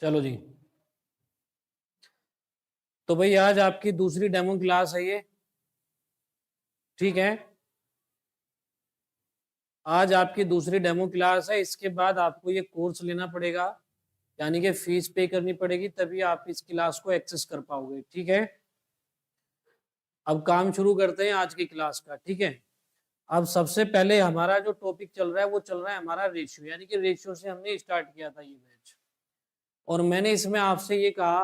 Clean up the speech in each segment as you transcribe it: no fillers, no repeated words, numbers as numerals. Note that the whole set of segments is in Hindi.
चलो जी। तो भाई आज आपकी दूसरी डेमो क्लास है ये। ठीक है, आज आपकी दूसरी डेमो क्लास है। इसके बाद आपको ये कोर्स लेना पड़ेगा, यानी कि फीस पे करनी पड़ेगी, तभी आप इस क्लास को एक्सेस कर पाओगे। ठीक है, अब काम शुरू करते हैं आज की क्लास का। ठीक है, अब सबसे पहले हमारा जो टॉपिक चल रहा है वो चल रहा है हमारा रेशियो, यानी कि रेशियो से हमने स्टार्ट किया था ये बैच। और मैंने इसमें आपसे ये कहा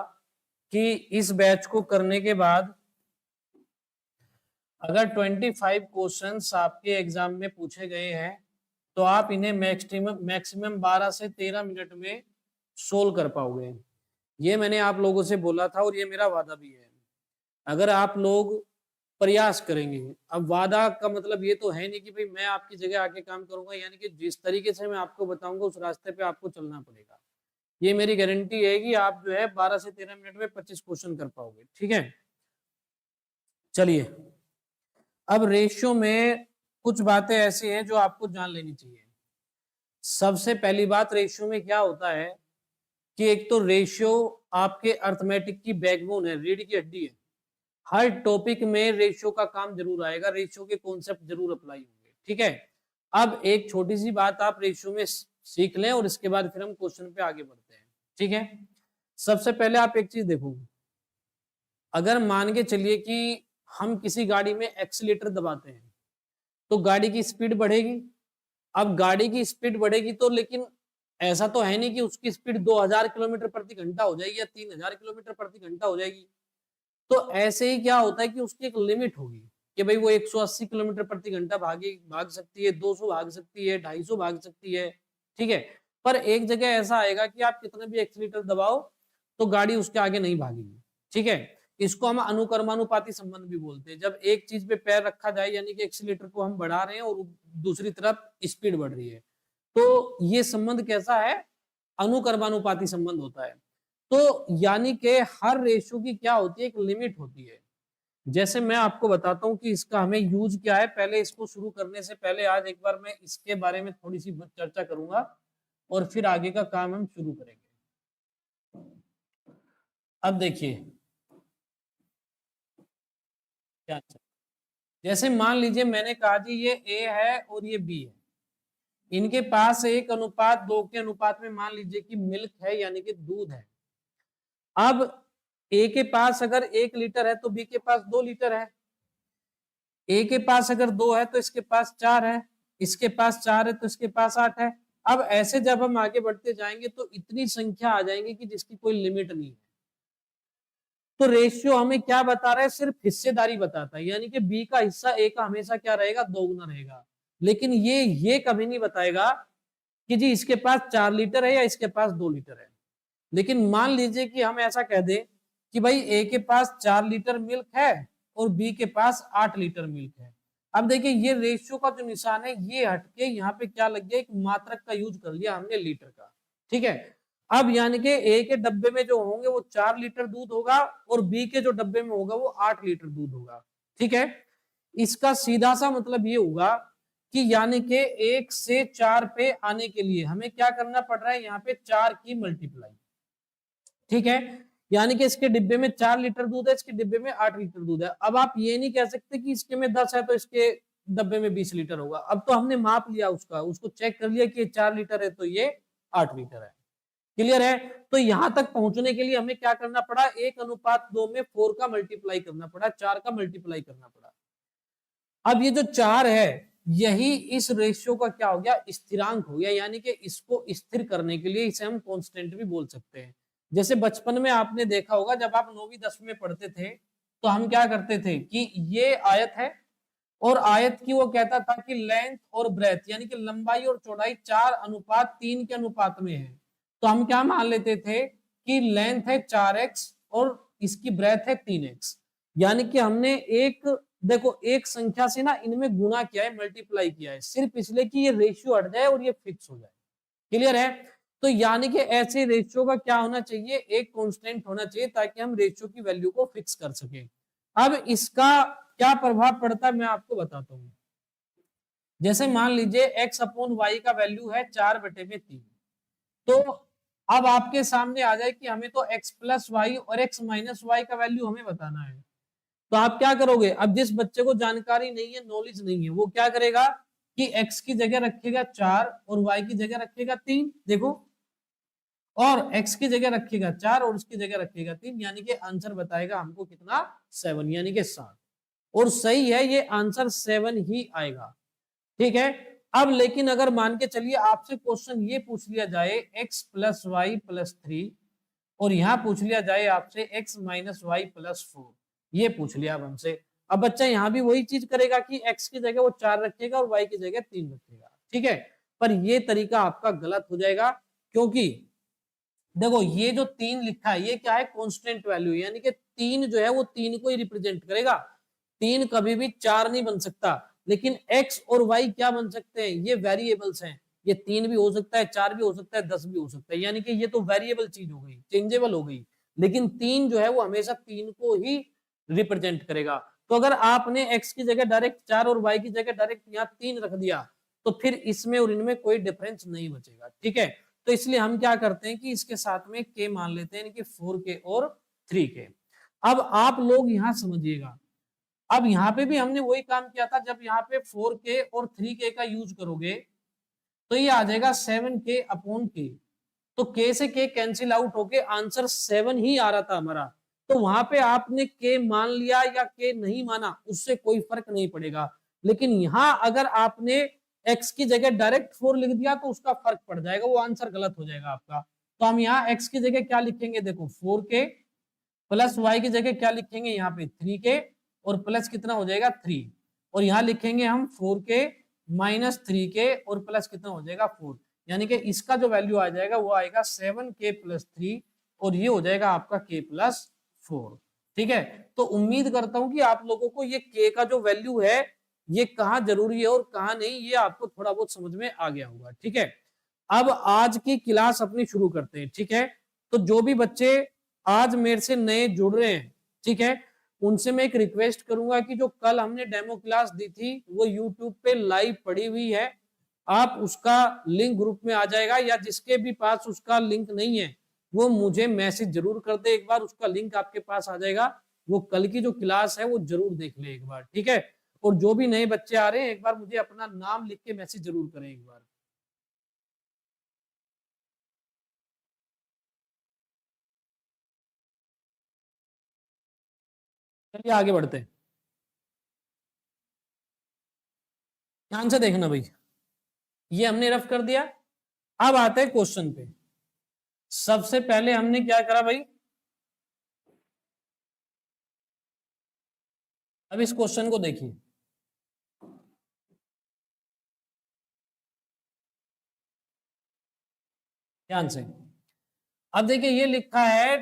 कि इस बैच को करने के बाद अगर 25 क्वेश्चंस आपके एग्जाम में पूछे गए हैं तो आप इन्हें मैक्सिमम 12 से 13 मिनट में सोल्व कर पाओगे। ये मैंने आप लोगों से बोला था और ये मेरा वादा भी है। अगर आप लोग प्रयास करेंगे, अब वादा का मतलब ये तो है नहीं कि भाई मैं आपकी जगह आके काम करूंगा, यानी कि जिस तरीके से मैं आपको बताऊंगा उस रास्ते पे आपको चलना पड़ेगा। ये मेरी गारंटी है कि आप जो है 12 से 13 मिनट में 25 क्वेश्चन कर पाओगे। ठीक है, चलिए। अब रेशियो में कुछ बातें ऐसी हैं जो आपको जान लेनी चाहिए। सबसे पहली बात, रेशियो में क्या होता है कि एक तो रेशियो आपके अर्थमेटिक की बैकबोन है, रीढ़ की हड्डी है। हर टॉपिक में रेशियो का काम जरूर आएगा, रेशियो के कॉन्सेप्ट जरूर अप्लाई होंगे। ठीक है, अब एक छोटी सी बात आप रेशियो में सीख लें और इसके बाद फिर हम क्वेश्चन पे आगे बढ़ते हैं। ठीक है, सबसे पहले आप एक चीज देखो। अगर मान के चलिए कि हम किसी गाड़ी में एक्सीलेटर दबाते हैं तो गाड़ी की स्पीड बढ़ेगी। अब गाड़ी की स्पीड बढ़ेगी तो लेकिन ऐसा तो है नहीं कि उसकी स्पीड 2000 किलोमीटर प्रति घंटा हो जाएगी या 3000 किलोमीटर प्रति घंटा हो जाएगी। तो ऐसे ही क्या होता है कि उसकी एक लिमिट होगी कि भाई वो 180 किलोमीटर प्रति घंटा भाग सकती है, 200 भाग सकती है, 250 भाग सकती है। ठीक है, पर एक जगह ऐसा आएगा कि आप कितना भी एक्सीलेटर दबाओ तो गाड़ी उसके आगे नहीं भागेगी। ठीक है, इसको हम अनुकर्मानुपाती संबंध भी बोलते हैं। जब एक चीज पे पैर रखा जाए, यानी कि एक्सीलेटर को हम बढ़ा रहे हैं और दूसरी तरफ स्पीड बढ़ रही है, तो ये संबंध कैसा है? अनुकर्मानुपाती संबंध होता है। तो यानी कि हर रेशियो की क्या होती है, एक लिमिट होती है। जैसे मैं आपको बताता हूं कि इसका हमें यूज क्या है। पहले इसको शुरू करने से पहले आज एक बार मैं इसके बारे में थोड़ी सी चर्चा करूंगा और फिर आगे का काम हम शुरू करेंगे। अब देखिए क्या, जैसे मान लीजिए मैंने कहा जी ये ए है और ये बी है, इनके पास 1:2 के अनुपात में मान लीजिए कि मिल्क है, यानी कि दूध है। अब ए के पास अगर 1 लीटर है तो बी के पास 2 लीटर है। ए के पास अगर 2 है तो इसके पास 4 है, इसके पास 4 है तो इसके पास 8 है। अब ऐसे जब हम आगे बढ़ते जाएंगे तो इतनी संख्या आ जाएंगी कि जिसकी कोई लिमिट नहीं है। तो रेशियो हमें क्या बता रहा है? सिर्फ हिस्सेदारी बताता है, यानी कि बी का हिस्सा ए का हमेशा क्या रहेगा? 2 गुना रहेगा। लेकिन ये कभी नहीं बताएगा कि जी इसके पास 4 लीटर है या इसके पास 2 लीटर है। लेकिन मान लीजिए कि हम ऐसा कह दें कि भाई ए के पास 4 लीटर मिल्क है और बी के पास 8 लीटर मिल्क है। अब देखिए ये रेशियो का जो निशान है ये हटके यहाँ पे क्या लग गया? एक मात्रक का यूज कर लिया हमने, लीटर का। ठीक है, अब यानी कि ए के डब्बे में जो होंगे वो 4 लीटर दूध होगा और बी के जो डब्बे में होगा वो 8 लीटर दूध होगा। ठीक है, इसका सीधा सा मतलब ये होगा कि यानी कि 1 से 4 पे आने के लिए हमें क्या करना पड़ रहा है? यहाँ पे 4 की मल्टीप्लाई। ठीक है, यानी कि इसके डिब्बे में 4 लीटर दूध है, इसके डिब्बे में 8 लीटर दूध है। अब आप ये नहीं कह सकते कि इसके में 10 है तो इसके डब्बे में 20 लीटर होगा। अब तो हमने माप लिया उसका, उसको चेक कर लिया कि ये 4 लीटर है तो ये 8 लीटर है। क्लियर है? तो यहां तक पहुंचने के लिए हमें क्या करना पड़ा? 1:2 में 4 का मल्टीप्लाई करना पड़ा, 4 का मल्टीप्लाई करना पड़ा। अब ये जो 4 है यही इस रेशियो का क्या हो गया? स्थिरांक हो गया, यानी कि इसको स्थिर करने के लिए इसे हम कांस्टेंट भी बोल सकते हैं। जैसे बचपन में आपने देखा होगा जब आप 9वीं 10वीं में पढ़ते थे तो हम क्या करते थे कि ये आयत है और आयत की वो कहता था कि लेंथ और ब्रेथ, यानी कि लंबाई और चौड़ाई 4:3 के अनुपात में है। तो हम क्या मान लेते थे कि लेंथ है 4x और इसकी ब्रेथ है 3x। यानी कि हमने एक, देखो एक संख्या से ना इनमें गुणा किया है, मल्टीप्लाई किया है, सिर्फ इसलिए कि ये रेशियो हट जाए और ये फिक्स हो जाए। क्लियर है? तो यानी कि ऐसे रेशियो का क्या होना चाहिए? एक कांस्टेंट होना चाहिए ताकि हम रेशियो की वैल्यू को फिक्स कर सके। अब इसका क्या प्रभाव पड़ता है मैं आपको बताता हूं। जैसे मान लीजिए x/y का वैल्यू है 4/3, तो अब आपके सामने आ जाए कि हमें तो x प्लस वाई और x माइनस वाई का वैल्यू हमें बताना है, तो आप क्या करोगे? अब जिस बच्चे को जानकारी नहीं है, नॉलेज नहीं है, वो क्या करेगा कि x की जगह रखेगा 4 और y की जगह रखेगा 3, देखो, और x की जगह रखेगा 4 और उसकी जगह रखेगा 3, यानी कि आंसर बताएगा हमको कितना? 7, यानी कि 7। और सही है, ये आंसर 7 ही आएगा। ठीक है। अब लेकिन अगर मान के चलिए आपसे क्वेश्चन ये पूछ लिया जाए x प्लस वाई प्लस 3, और यहां पूछ लिया जाए आपसे x माइनस वाई प्लस 4, ये पूछ लिया अब हमसे। अब बच्चा यहां भी वही चीज करेगा कि x की जगह वो 4 रखेगा और y की जगह 3 रखेगा। ठीक है, पर ये तरीका आपका गलत हो जाएगा, क्योंकि देखो ये जो 3 लिखा है ये क्या है? कांस्टेंट वैल्यू, यानी कि 3 जो है वो 3 को ही रिप्रेजेंट करेगा। 3 कभी भी 4 नहीं बन सकता, लेकिन x और y क्या बन सकते हैं? ये वेरिएबल्स हैं। ये 3 भी हो सकता है, 4 भी हो सकता है, 10 भी हो सकता है, यानी कि ये तो वेरिएबल चीज हो गई, चेंजेबल हो गई। लेकिन 3 जो है वो हमेशा 3 को ही रिप्रेजेंट करेगा। तो अगर आपने x की जगह डायरेक्ट 4 और y की जगह डायरेक्ट यहाँ 3 रख दिया, तो फिर इसमें और इनमें कोई डिफरेंस नहीं बचेगा। ठीक है, तो इसलिए हम क्या करते हैं कि इसके साथ में k मान लेते हैं, कि 4k और 3k। अब आप लोग यहां समझिएगा, अब यहाँ पे भी हमने वही काम किया था। जब यहाँ पे 4k और 3k का यूज करोगे तो ये आ जाएगा 7k अपॉन k, तो k से k कैंसिल आउट होके आंसर 7 ही आ रहा था हमारा। तो वहां पे आपने k मान लिया या k नहीं माना, उससे कोई फर्क नहीं पड़ेगा। लेकिन यहां अगर आपने x की जगह डायरेक्ट 4 लिख दिया तो उसका फर्क पड़ जाएगा, वो आंसर गलत हो जाएगा आपका। तो हम यहाँ x की जगह क्या लिखेंगे? देखो 4k प्लस y की जगह क्या लिखेंगे? यहाँ पे 3k, और प्लस कितना हो जाएगा? 3, और यहाँ लिखेंगे हम 4k माइनस 3k, और प्लस कितना हो जाएगा? 4, यानी कि इसका जो वैल्यू आ जाएगा वो आएगा 7k प्लस 3, और ये हो जाएगा आपका k प्लस 4। ठीक है, तो उम्मीद करता हूं कि आप लोगों को ये k का जो वैल्यू है ये कहाँ जरूरी है और कहाँ नहीं, ये आपको थोड़ा बहुत समझ में आ गया होगा। ठीक है, अब आज की क्लास अपनी शुरू करते हैं। ठीक है, तो जो भी बच्चे आज मेरे से नए जुड़ रहे हैं, ठीक है, उनसे मैं एक रिक्वेस्ट करूंगा कि जो कल हमने डेमो क्लास दी थी वो यूट्यूब पे लाइव पड़ी हुई है, आप उसका लिंक ग्रुप में आ जाएगा, या जिसके भी पास उसका लिंक नहीं है वो मुझे मैसेज जरूर कर दे, एक बार उसका लिंक आपके पास आ जाएगा। वो कल की जो क्लास है वो जरूर देख ले एक बार। ठीक है, और जो भी नए बच्चे आ रहे हैं एक बार मुझे अपना नाम लिख के मैसेज जरूर करें एक बार। चलिए आगे बढ़ते हैं, ध्यान से देखना भाई। ये हमने रफ कर दिया। अब आते हैं क्वेश्चन पे। सबसे पहले हमने क्या करा भाई? अब इस क्वेश्चन को देखिए ध्यान से। अब देखिए ये लिखा है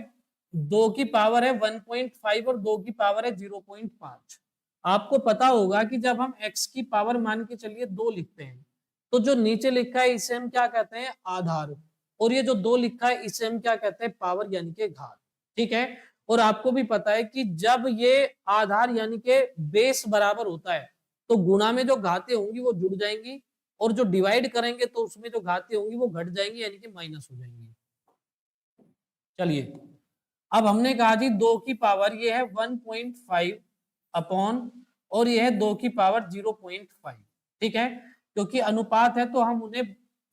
2 की पावर है 1.5 और 2 की पावर है 0.5। आपको पता होगा कि जब हम x की पावर मान के चलिए 2 लिखते हैं, तो जो नीचे लिखा है इसे हम क्या कहते हैं? आधार। और ये जो 2 लिखा है इसे हम क्या कहते हैं? पावर, यानी कि घात। ठीक है, और आपको भी पता है कि जब ये आधार यानी कि बेस बराबर होता है तो गुणा में जो घातें होंगी वो जुड़ जाएंगी, और जो डिवाइड करेंगे तो उसमें जो घातें होंगी वो घट जाएंगी, यानी कि माइनस हो जाएंगी। चलिए, अब हमने कहा जी 2 की पावर ये है 1.5 अपॉन, और ये है 2 की पावर 0.5। ठीक है, क्योंकि अनुपात है तो हम उन्हें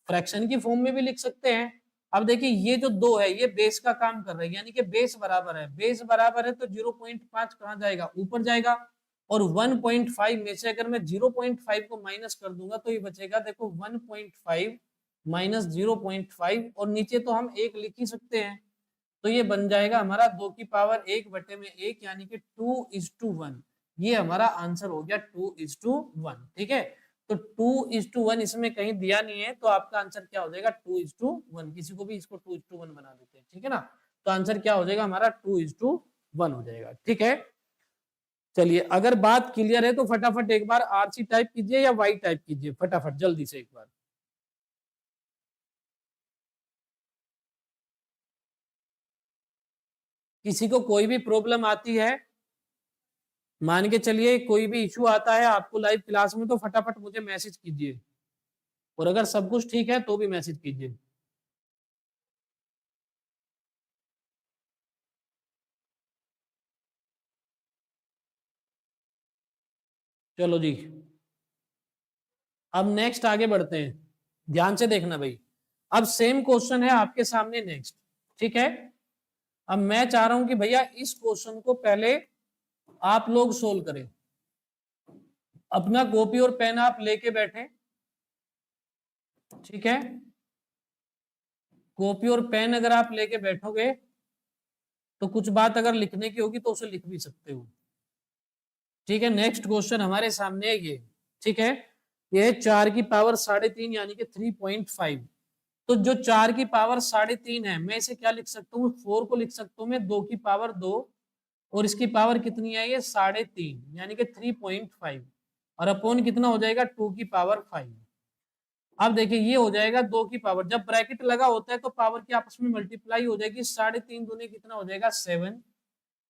फ्रैक्शन की फॉर्म में भी लिख सकते हैं। अब देखिए ये जो 2 है ये बेस का काम कर रहा है, यानी कि बेस बराबर है। बेस बराबर है तो 0.5 कहां जाएगा? ऊपर जाएगा। और 1.5 में से अगर मैं 0.5 को माइनस कर दूंगा तो ये बचेगा, देखो 1.5 माइनस 0.5, और नीचे तो हम 1 लिख ही सकते हैं। तो ये बन जाएगा हमारा 2 की पावर 1/1, यानी कि 2:1। ये हमारा आंसर हो गया 2:1। ठीक है, तो 2:1 इसमें कहीं दिया नहीं है, तो आपका आंसर क्या हो जाएगा? 2:1। किसी को भी इसको 2:1 बना देते हैं। ठीक है ना, तो आंसर क्या हो जाएगा हमारा? 2:1 हो जाएगा। ठीक है, चलिए अगर बात क्लियर है तो फटाफट एक बार आरसी टाइप कीजिए या वाई टाइप कीजिए, फटाफट जल्दी से एक बार। किसी को कोई भी प्रॉब्लम आती है, मान के चलिए कोई भी इशू आता है आपको लाइव क्लास में, तो फटाफट मुझे मैसेज कीजिए, और अगर सब कुछ ठीक है तो भी मैसेज कीजिए। चलो जी, अब नेक्स्ट आगे बढ़ते हैं, ध्यान से देखना भाई। अब सेम क्वेश्चन है आपके सामने नेक्स्ट, ठीक है। अब मैं चाह रहा हूं कि भैया इस क्वेश्चन को पहले आप लोग सोल्व करें। अपना कॉपी और पेन आप लेके बैठे, ठीक है। कॉपी और पेन अगर आप लेके बैठोगे तो कुछ बात अगर लिखने की होगी तो उसे लिख भी सकते हो, ठीक है। नेक्स्ट क्वेश्चन हमारे सामने है ये, ठीक है। ये 4 की पावर 3.5 यानी कि 3.5। तो जो 4 की पावर 3.5 है, मैं इसे क्या लिख सकता हूँ, 4 को लिख सकता हूँ मैं 2 की पावर 2, और इसकी पावर कितनी है, ये 3.5 यानी कि 3.5, और अपॉन कितना हो जाएगा, 2 की पावर 5। अब देखिए ये हो जाएगा 2 की पावर, जब ब्रैकेट लगा होता है तो पावर की आपस में मल्टीप्लाई हो जाएगी, 3.5 दूनी कितना हो जाएगा 7,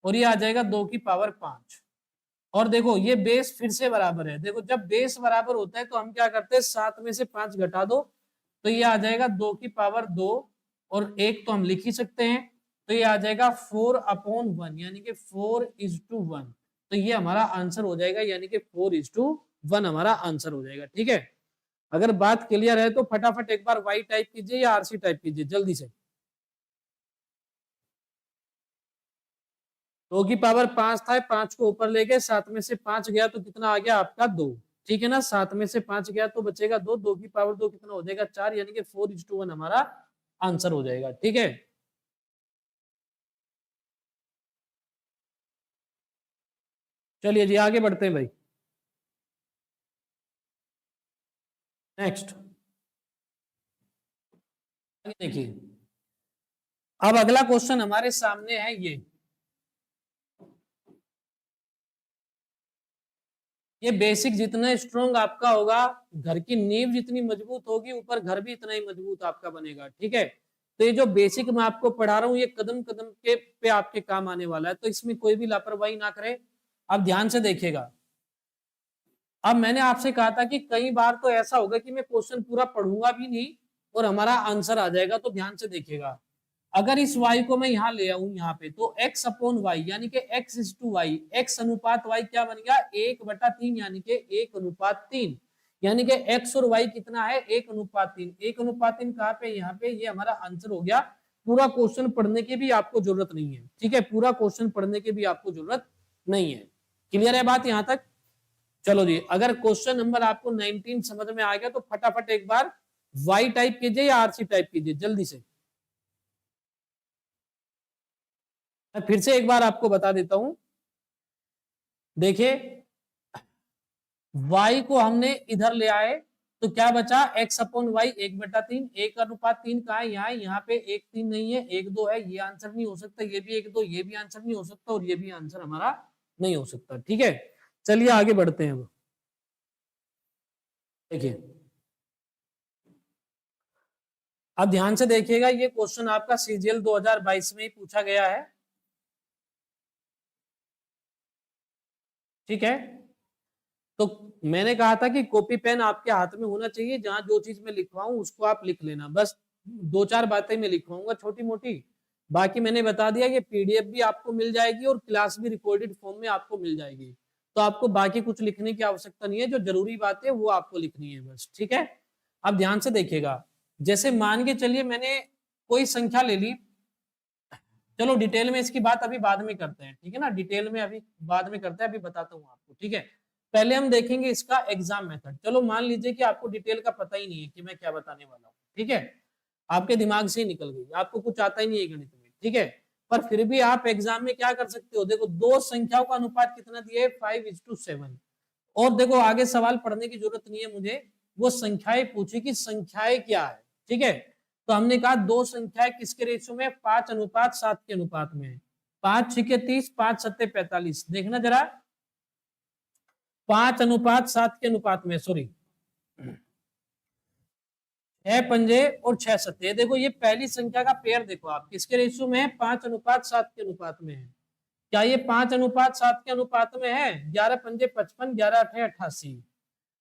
और ये आ जाएगा 2 की पावर 5। और देखो ये बेस फिर से बराबर है, देखो जब बेस बराबर होता है तो हम क्या करते हैं, 7 में से 5 घटा दो तो ये आ जाएगा 2 की पावर 2, और एक तो हम लिख ही सकते हैं, तो ये आ जाएगा 4/1 यानी कि 4:1। तो ये हमारा आंसर हो जाएगा, यानी कि 4:1 हमारा आंसर हो जाएगा, ठीक है। अगर बात क्लियर है तो फटाफट एक बार वाई टाइप कीजिए या आरसी टाइप कीजिए जल्दी से। 2 की पावर 5 था, 5 को ऊपर ले गए, 7 में से 5 गया तो कितना आ गया आपका 2, ठीक है ना। 7 में से 5 गया तो बचेगा 2, 2 की पावर 2 कितना हो जाएगा 4, यानी कि 4:1 हमारा आंसर हो जाएगा, ठीक है। चलिए जी आगे बढ़ते हैं भाई। नेक्स्ट देखिए, अब अगला क्वेश्चन हमारे सामने है ये बेसिक जितना स्ट्रॉन्ग आपका होगा, घर की नींव जितनी मजबूत होगी, ऊपर घर भी इतना ही मजबूत आपका बनेगा, ठीक है। तो ये जो बेसिक मैं आपको पढ़ा रहा हूँ ये कदम कदम के पे आपके काम आने वाला है, तो इसमें कोई भी लापरवाही ना करें। आप ध्यान से देखिएगा। अब मैंने आपसे कहा था कि कई बार तो ऐसा होगा कि मैं क्वेश्चन पूरा पढ़ूंगा भी नहीं और हमारा आंसर आ जाएगा, तो ध्यान से देखिएगा। अगर इस y को मैं यहाँ ले आऊं यहाँ पे, तो x/y यानी कि x:y, x अनुपात y क्या बन गया 1/3 यानी कि 1:3, यानी कि x और y कितना है 1:3। 1:3 कहाँ पे, यहाँ पे, ये हमारा आंसर हो गया। पूरा क्वेश्चन पढ़ने की भी आपको जरूरत नहीं है, ठीक है। पूरा क्वेश्चन पढ़ने की भी आपको जरूरत नहीं है। क्लियर है बात यहाँ तक। चलो जी, अगर क्वेश्चन नंबर आपको 19 समझ में आ गया तो फटाफट एक बार y टाइप कीजिए या आरसी टाइप कीजिए जल्दी से। मैं फिर से एक बार आपको बता देता हूं, देखिए y को हमने इधर ले आए तो क्या बचा, x/y 1/3। 1:3 कहा है, यहाँ पे 1:3 नहीं है, 1:2 है, ये आंसर नहीं हो सकता, ये भी 1:2, ये भी आंसर नहीं हो सकता, और ये भी आंसर हमारा नहीं हो सकता, ठीक है। चलिए आगे बढ़ते हैं। अब देखिए, अब ध्यान से देखिएगा, ये क्वेश्चन आपका सीजीएल 2022 में ही पूछा गया है, ठीक है। तो मैंने कहा था कि कॉपी पेन आपके हाथ में होना चाहिए, जहां जो चीज मैं लिखवाऊं उसको आप लिख लेना, बस 2-4 बातें मैं लिखवाऊंगा छोटी मोटी, बाकी मैंने बता दिया कि पीडीएफ भी आपको मिल जाएगी और क्लास भी रिकॉर्डेड फॉर्म में आपको मिल जाएगी, तो आपको बाकी कुछ लिखने की आवश्यकता नहीं है, जो जरूरी बात है वो आपको लिखनी है बस, ठीक है। अब ध्यान से देखिएगा, जैसे मान के चलिए मैंने कोई संख्या ले ली, चलो डिटेल में इसकी बात अभी बाद में करते हैं, ठीक है ना, डिटेल में अभी बाद में करते हैं, अभी बताता हूँ आपको, ठीक है। पहले हम देखेंगे इसका एग्जाम मेथड। चलो मान लीजिए कि आपको डिटेल का पता ही नहीं है कि मैं क्या बताने वाला हूँ, ठीक है, आपके दिमाग से ही निकल गई, आपको कुछ आता ही नहीं है गणित में, ठीक है। पर फिर भी आप एग्जाम में क्या कर सकते हो, देखो दो संख्याओं का अनुपात कितना दिया है 5:7, और देखो आगे सवाल पढ़ने की जरूरत नहीं है मुझे, वो संख्याएं पूछी कि संख्याएं क्या है, ठीक है। तो हमने कहा दो संख्याएं किसके रेशियो में, 5:7 के अनुपात में है। 5×6 = 30, 5×7 = 45। देखना जरा, 5:7 के अनुपात में, सॉरी 6 पंजे और 6 सत्ते। देखो ये पहली संख्या का पेयर देखो आप किसके रेशियो में है, 5:7 के अनुपात में है। क्या ये 5:7 के अनुपात में है, 11 पंजे 55, 11 अठे 88,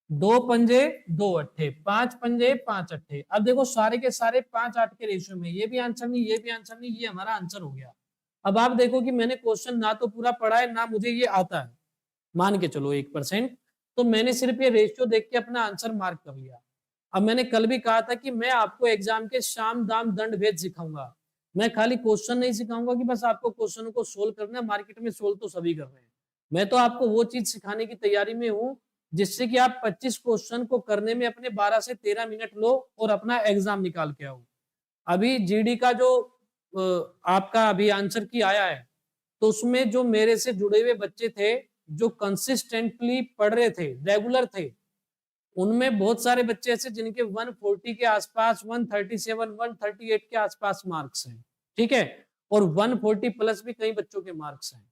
2 पंजे 2 अट्ठे, 5 पंजे 5 अट्ठे। अब देखो सारे के सारे 5-8 के रेशियो में, ये भी आंसर नहीं, ये भी आंसर नहीं, ये हमारा आंसर हो गया। अब आप देखो कि मैंने क्वेश्चन ना तो पूरा पढ़ा है ना मुझे ये आता है, मान के चलो 1%। तो मैंने सिर्फ ये रेशियो देख के अपना आंसर मार्क कर लिया। अब मैंने कल भी कहा था कि मैं आपको एग्जाम के साम दाम दंड भेद सिखाऊंगा, मैं खाली क्वेश्चन नहीं सिखाऊंगा कि बस आपको क्वेश्चनों को सोल्व करना है, मार्केट में सोल्व तो सभी कर रहे हैं। मैं तो आपको वो चीज सिखाने की तैयारी में हूँ जिससे कि आप 25 क्वेश्चन को करने में अपने 12 से 13 मिनट लो और अपना एग्जाम निकाल के आओ। अभी जीडी का जो आपका अभी आंसर की आया है, तो उसमें जो मेरे से जुड़े हुए बच्चे थे जो कंसिस्टेंटली पढ़ रहे थे, रेगुलर थे, उनमें बहुत सारे बच्चे ऐसे जिनके 140 के आसपास, 137, 138 के आसपास मार्क्स हैं, ठीक है, और 140 प्लस भी कई बच्चों के मार्क्स हैं।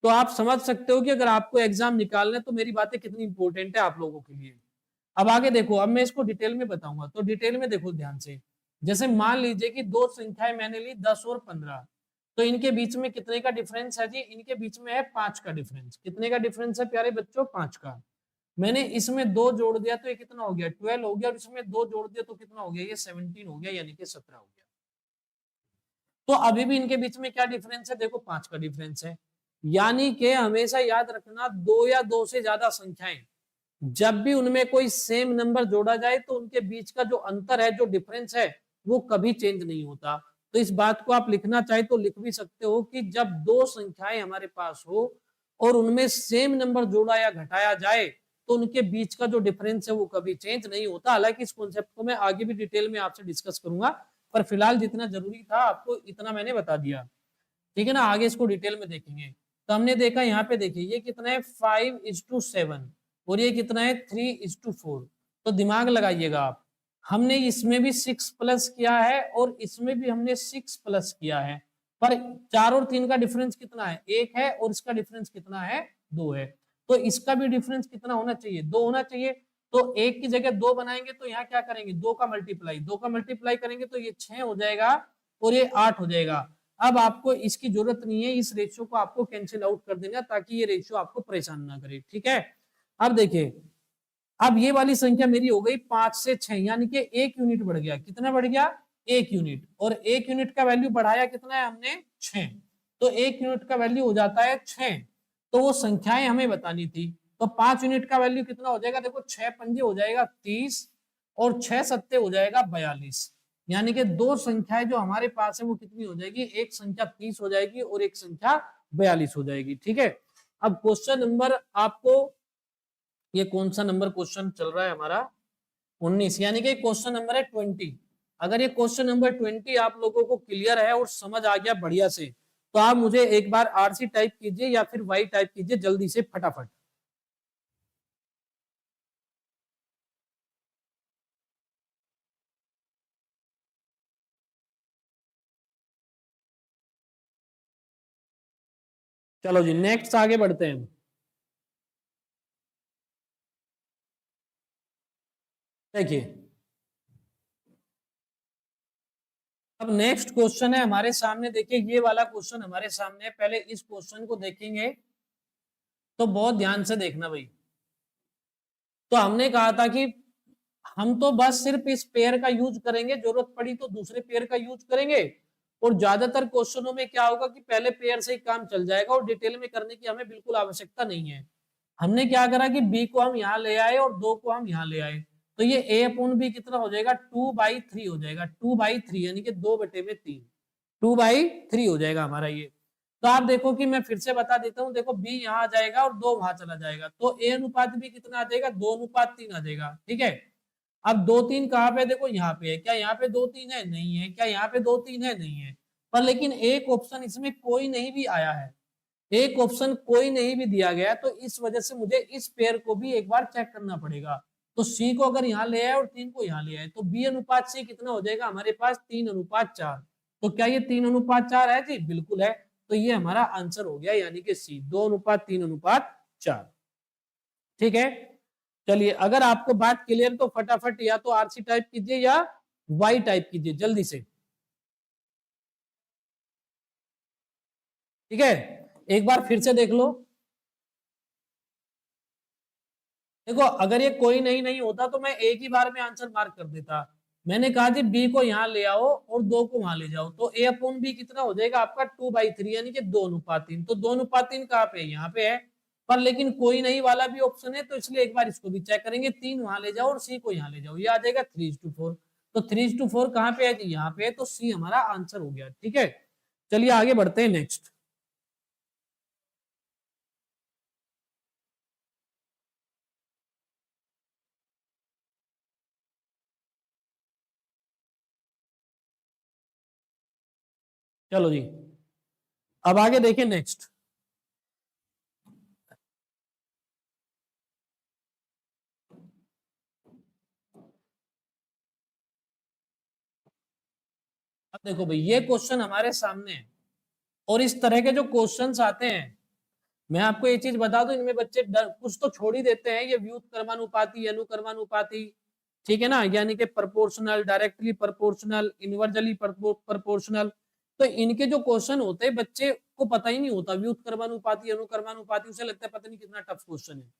तो आप समझ सकते हो कि अगर आपको एग्जाम निकालना है तो मेरी बातें कितनी इंपॉर्टेंट है आप लोगों के लिए। अब आगे देखो, अब मैं इसको डिटेल में बताऊंगा, तो डिटेल में देखो ध्यान से। जैसे मान लीजिए कि दो संख्याएं मैंने ली 10 और 15, तो इनके बीच में कितने का डिफरेंस है जी? इनके बीच में है 5 का डिफरेंस। कितने का डिफरेंस है प्यारे बच्चों? 5 का। मैंने इसमें 2 जोड़ दिया तो ये कितना हो गया? 12 हो गया, और इसमें 2 जोड़ दिया तो कितना हो गया? ये 17 हो गया, यानी कि 17 हो गया। तो अभी भी इनके बीच में क्या डिफरेंस है? देखो 5 का डिफरेंस है। यानी कि हमेशा याद रखना, 2 या 2 से ज्यादा संख्याएं जब भी उनमें कोई सेम नंबर जोड़ा जाए तो उनके बीच का जो अंतर है, जो डिफरेंस है, वो कभी चेंज नहीं होता। तो इस बात को आप लिखना चाहे तो लिख भी सकते हो कि जब दो संख्याएं हमारे पास हो और उनमें सेम नंबर जोड़ा या घटाया जाए तो उनके बीच का जो डिफरेंस है वो कभी चेंज नहीं होता। हालांकि इस कॉन्सेप्ट को मैं आगे भी डिटेल में आपसे डिस्कस करूंगा, पर फिलहाल जितना जरूरी था आपको इतना मैंने बता दिया, ठीक है ना। आगे इसको डिटेल में देखेंगे। तो हमने देखा यहाँ पे देखिए ये कितना है 5:7 और ये कितना है 3:4। तो दिमाग लगाइएगा आप, हमने इसमें भी 6 प्लस किया है और इसमें भी हमने 6 प्लस किया है, पर 4 और 3 का डिफरेंस कितना है? 1 है, और इसका डिफरेंस कितना है? 2 है। तो इसका भी डिफरेंस कितना होना चाहिए? 2 होना चाहिए। तो 1 की जगह 2 बनाएंगे तो यहाँ क्या करेंगे? 2 का मल्टीप्लाई करेंगे तो ये 6 हो जाएगा और ये 8 हो जाएगा। अब आपको इसकी जरूरत नहीं है, इस रेशियो को आपको कैंसिल आउट कर देना ताकि ये रेशियो आपको परेशान ना करे, ठीक है। अब देखिए, अब ये वाली संख्या मेरी हो गई 5 से 6, यानी कि 1 यूनिट बढ़ गया। कितना बढ़ गया? 1 यूनिट। और 1 यूनिट का वैल्यू बढ़ाया कितना है हमने? 6। तो 1 यूनिट का वैल्यू हो जाता है 6। तो वो संख्याएं हमें बतानी थी। तो 5 यूनिट का वैल्यू कितना हो जाएगा? देखो 6 पंजे हो जाएगा 30 और 6 सत्ते हो जाएगा 42। यानी कि दो संख्याएं जो हमारे पास है वो कितनी हो जाएगी? एक संख्या 30 हो जाएगी और एक संख्या 42 हो जाएगी, ठीक है। अब क्वेश्चन नंबर आपको, ये कौन सा नंबर क्वेश्चन चल रहा है हमारा? 19, यानी कि क्वेश्चन नंबर है 20। अगर ये क्वेश्चन नंबर 20 आप लोगों को क्लियर है और समझ आ गया बढ़िया से, तो आप मुझे एक बार आरसी टाइप कीजिए या फिर वाई टाइप कीजिए जल्दी से फटाफट। चलो जी नेक्स्ट आगे बढ़ते हैं। देखिए, अब नेक्स्ट क्वेश्चन है हमारे सामने। देखिए ये वाला क्वेश्चन हमारे सामने है। पहले इस क्वेश्चन को देखेंगे तो बहुत ध्यान से देखना भाई। तो हमने कहा था कि हम तो बस सिर्फ इस पेयर का यूज करेंगे, जरूरत पड़ी तो दूसरे पेयर का यूज करेंगे। और ज्यादातर क्वेश्चनों में क्या होगा कि पहले पेयर से ही काम चल जाएगा और डिटेल में करने की हमें बिल्कुल आवश्यकता नहीं है। हमने क्या करा कि बी को हम यहाँ ले आए और 2 को हम यहाँ ले आए। तो ये ए अपॉन बी कितना हो जाएगा? 2/3 हो जाएगा। 2/3 यानी कि 2/3। 2/3 हो जाएगा हमारा ये। तो आप देखो कि मैं फिर से बता देता हूँ, देखो बी यहाँ आ जाएगा और 2 वहां चला जाएगा, तो ए अनुपात भी कितना आ जाएगा? 2:3 आ जाएगा, ठीक है। अब 2-3 कहाँ पे? देखो यहाँ पे है। क्या यहाँ पे 2-3 है? नहीं है। क्या यहाँ पे 2-3 है? नहीं है। पर लेकिन एक ऑप्शन इसमें कोई नहीं भी आया है, एक ऑप्शन कोई नहीं भी दिया गया, तो इस वजह से मुझे इस पेयर को भी एक बार चेक करना पड़ेगा। तो सी को अगर यहाँ ले आए और 3 को यहाँ ले आए तो बी अनुपात सी कितना हो जाएगा हमारे पास? 3:4। तो क्या ये 3:4 है जी? बिल्कुल है। तो ये हमारा आंसर हो गया, यानी कि सी 2:3:4, ठीक है। चलिए, अगर आपको बात क्लियर तो फटाफट या तो आरसी टाइप कीजिए या वाई टाइप कीजिए जल्दी से, ठीक है। एक बार फिर से देख लो। देखो अगर ये कोई नहीं होता तो मैं एक ही बार में आंसर मार्क कर देता। मैंने कहा जी बी को यहाँ ले आओ और 2 को वहां ले जाओ, तो ए अपॉन बी कितना हो जाएगा आपका? 2/3 यानी कि 2:3। तो 2:3 कहाँ पे है? यहाँ पे है। पर लेकिन कोई नहीं वाला भी ऑप्शन है, तो इसलिए एक बार इसको भी चेक करेंगे। 3 वहां ले जाओ और सी को यहाँ ले जाओ, ये आ जाएगा 3:4। तो 3:4 कहाँ पे है जी, यहाँ पे है, तो सी हमारा आंसर हो गया। ठीक है, चलिए आगे बढ़ते हैं नेक्स्ट। चलो जी, अब आगे देखें नेक्स्ट। अब देखो भाई, ये क्वेश्चन हमारे सामने है, और इस तरह के जो क्वेश्चंस आते हैं, मैं आपको ये चीज बता दूं, इनमें बच्चे कुछ तो छोड़ ही देते हैं, ये व्युत कर्मानुपाती, अनुकर्मानुपाती, ठीक है ना, यानी कि प्रोपोर्शनल, डायरेक्टली प्रोपोर्शनल, इनवर्जली प्रोपोर्शनल। तो इनके जो क्वेश्चन होते हैं बच्चे को पता ही नहीं होता, व्युत कर्मानुपाती, अनुकर्मानुपाती, उसे लगता है पता नहीं कितना टफ क्वेश्चन है।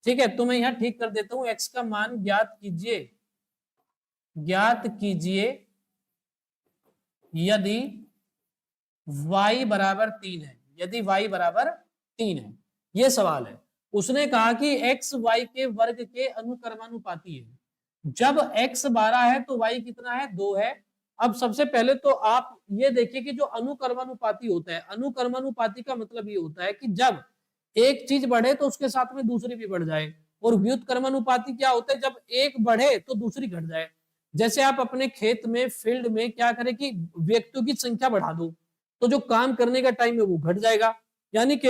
ठीक है, तो मैं यहाँ ठीक कर देता हूँ, एक्स का मान ज्ञात कीजिए, ज्ञात कीजिए यदि y बराबर 3 है, यदि y बराबर 3 है, ये सवाल है। उसने कहा कि x y के वर्ग के अनुकर्मानुपाती है। जब x 12 है तो y कितना है, 2 है। अब सबसे पहले तो आप ये देखिए कि जो अनुकर्मानुपाती होता है, अनुकर्मानुपाती का मतलब ये होता है कि जब एक चीज बढ़े तो उसके साथ में दूसरी भी बढ़ जाए। और व्युत्क्रमानुपाती क्या होता है, जब एक बढ़े तो दूसरी घट जाए। जैसे आप अपने खेत में, फील्ड में क्या करें कि व्यक्तियों की संख्या बढ़ा दो, तो जो काम करने का टाइम है वो घट जाएगा, यानी कि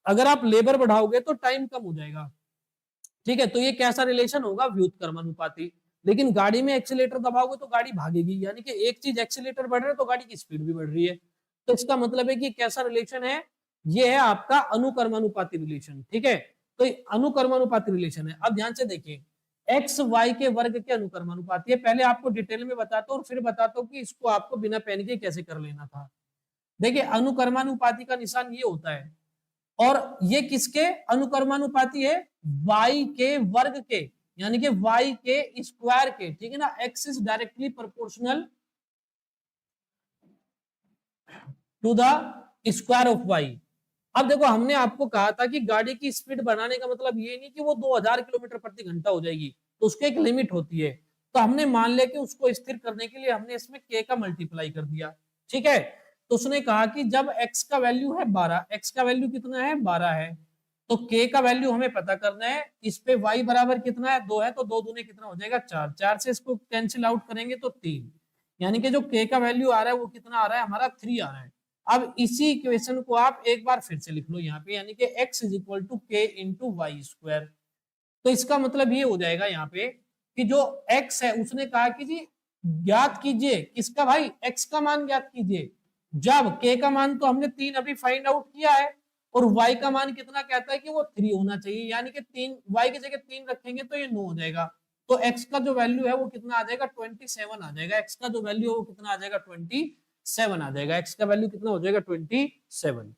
अगर आप लेबर बढ़ाओगे तो टाइम कम हो जाएगा। ठीक है, तो ये कैसा रिलेशन होगा, व्युत्क्रमानुपाती। लेकिन गाड़ी में एक्सीलेटर दबाओगे तो गाड़ी भागेगी, यानी कि एक चीज एक्सीलेटर बढ़ रहा है तो गाड़ी की स्पीड भी बढ़ रही है। तो इसका मतलब है कि कैसा रिलेशन है, ये है आपका अनुकर्मानुपाती रिलेशन। ठीक है, तो अनुकर्मानुपाती रिलेशन है। अब ध्यान से देखिए, एक्स वाई के वर्ग के अनुकर्मानुपाती है। पहले आपको डिटेल में बताता हूँ और फिर बताता हूँ कि इसको आपको बिना पेन के कैसे कर लेना था। देखिए, अनुकर्मानुपाती का निशान ये होता है, और ये किसके अनुकर्मानुपाती है, y के वर्ग के, यानी कि y के स्क्वायर के। ठीक है ना, x is directly proportional to the square of y। अब देखो, हमने आपको कहा था कि गाड़ी की स्पीड बढ़ाने का मतलब ये नहीं कि वो 2000 किलोमीटर प्रति घंटा हो जाएगी, तो उसकी एक लिमिट होती है। तो हमने मान लिया कि उसको स्थिर करने के लिए हमने इसमें k का मल्टीप्लाई कर दिया। ठीक है, तो उसने कहा कि जब x का वैल्यू है 12, x का वैल्यू कितना है, 12 है, तो k का वैल्यू हमें पता करना है। इस पे y बराबर कितना है, 2 है, तो 2 दूने कितना हो जाएगा, 4, 4 से इसको कैंसिल आउट करेंगे तो 3, यानी कि जो k का वैल्यू आ रहा है वो कितना आ रहा है, हमारा 3 आ रहा है। अब इसी इक्वेशन को आप एक बार फिर से लिख लो यहाँ पे, यानी कि x is equal to k into y square. तो इसका मतलब ये हो जाएगा यहाँ पे कि जो x है, उसने कहा कि जी ज्ञात कीजिए किसका, भाई x का मान ज्ञात कीजिए, जब k का मान तो हमने 3 अभी फाइंड आउट किया है, और y का मान कितना कहता है कि वो 3 होना चाहिए, यानी कि 3, y की जगह 3 रखेंगे तो ये 9 हो जाएगा। तो x का जो वैल्यू है वो कितना आ जाएगा, 27 आ जाएगा। x का जो वैल्यू है वो कितना आ जाएगा, 27 आ जाएगा। x का वैल्यू कितना हो जाएगा, 27।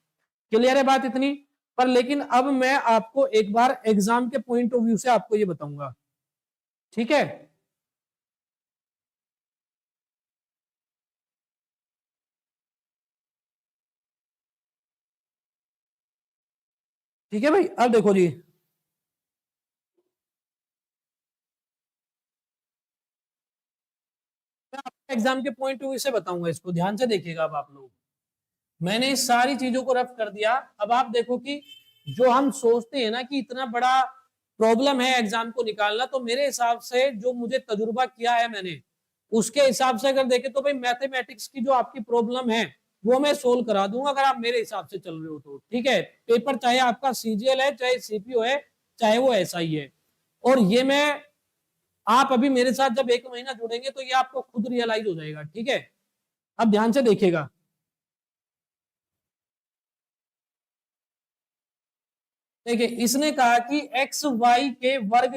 क्लियर है बात इतनी पर? लेकिन अब मैं आपको एक बार एग्जाम के पॉइंट ऑफ व्यू से आपको ये बताऊंगा। ठीक है, ठीक है भाई। अब देखो जी, मैं आपको एग्जाम के पॉइंट ऑफ व्यू से बताऊंगा, इसको ध्यान से देखिएगा। अब आप लोग, मैंने इस सारी चीजों को रफ कर दिया। अब आप देखो कि जो हम सोचते हैं ना कि इतना बड़ा प्रॉब्लम है एग्जाम को निकालना, तो मेरे हिसाब से जो मुझे तजुर्बा किया है मैंने, उसके हिसाब से अगर देखें तो भाई मैथमेटिक्स की जो आपकी प्रॉब्लम है वो मैं सोल्व करा दूंगा, अगर आप मेरे हिसाब से चल रहे हो तो। ठीक है, पेपर चाहे आपका सीजीएल है, चाहे सीपीओ है, चाहे वो ऐसा ही है। और ये मैं, आप अभी मेरे साथ जब 1 महीना जुड़ेंगे तो ये आपको खुद रियलाइज हो जाएगा। ठीक है, अब ध्यान से देखिएगा। देखिए, इसने कहा कि एक्स वाई के वर्ग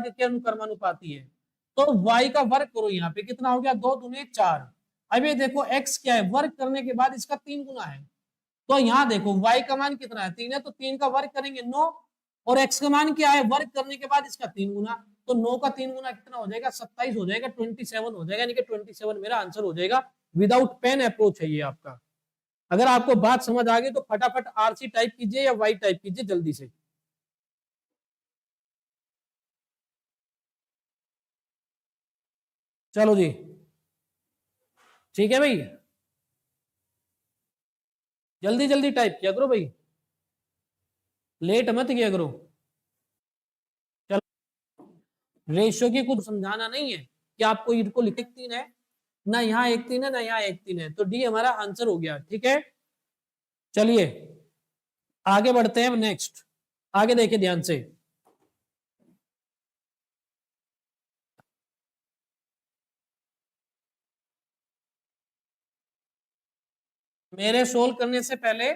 के अनुक्रमानुपाती है, तो वाई का वर्ग करो, यहाँ पे कितना हो गया, 2 दूने 4। अब ये देखो एक्स क्या है, वर्ग करने के बाद इसका 3 गुना है। तो यहाँ देखो वाई का मान कितना है, 3 है, तो 3 का वर्ग करेंगे 9, और एक्स का मान क्या है, वर्ग करने के बाद इसका 3 गुना, तो 9 का 3 गुना कितना हो जाएगा, 27 हो जाएगा, 27 हो जाएगा, यानी कि 27 मेरा आंसर हो जाएगा। विदाउट पेन अप्रोच है ये आपका। अगर आपको बात समझ आ गई तो फटाफट आरसी टाइप कीजिए या वाई टाइप कीजिए जल्दी से। चलो जी, ठीक है भाई, जल्दी जल्दी टाइप किया करो भाई, लेट मत किया करो। चलो, रेशियो की कुछ समझाना नहीं है कि आपको इनको लिख 3 है ना, यहाँ 1 3 है ना, यहाँ 1 3 है, तो डी हमारा आंसर हो गया। ठीक है, चलिए आगे बढ़ते हैं नेक्स्ट। आगे देखिए ध्यान से, मेरे सोल्व करने से पहले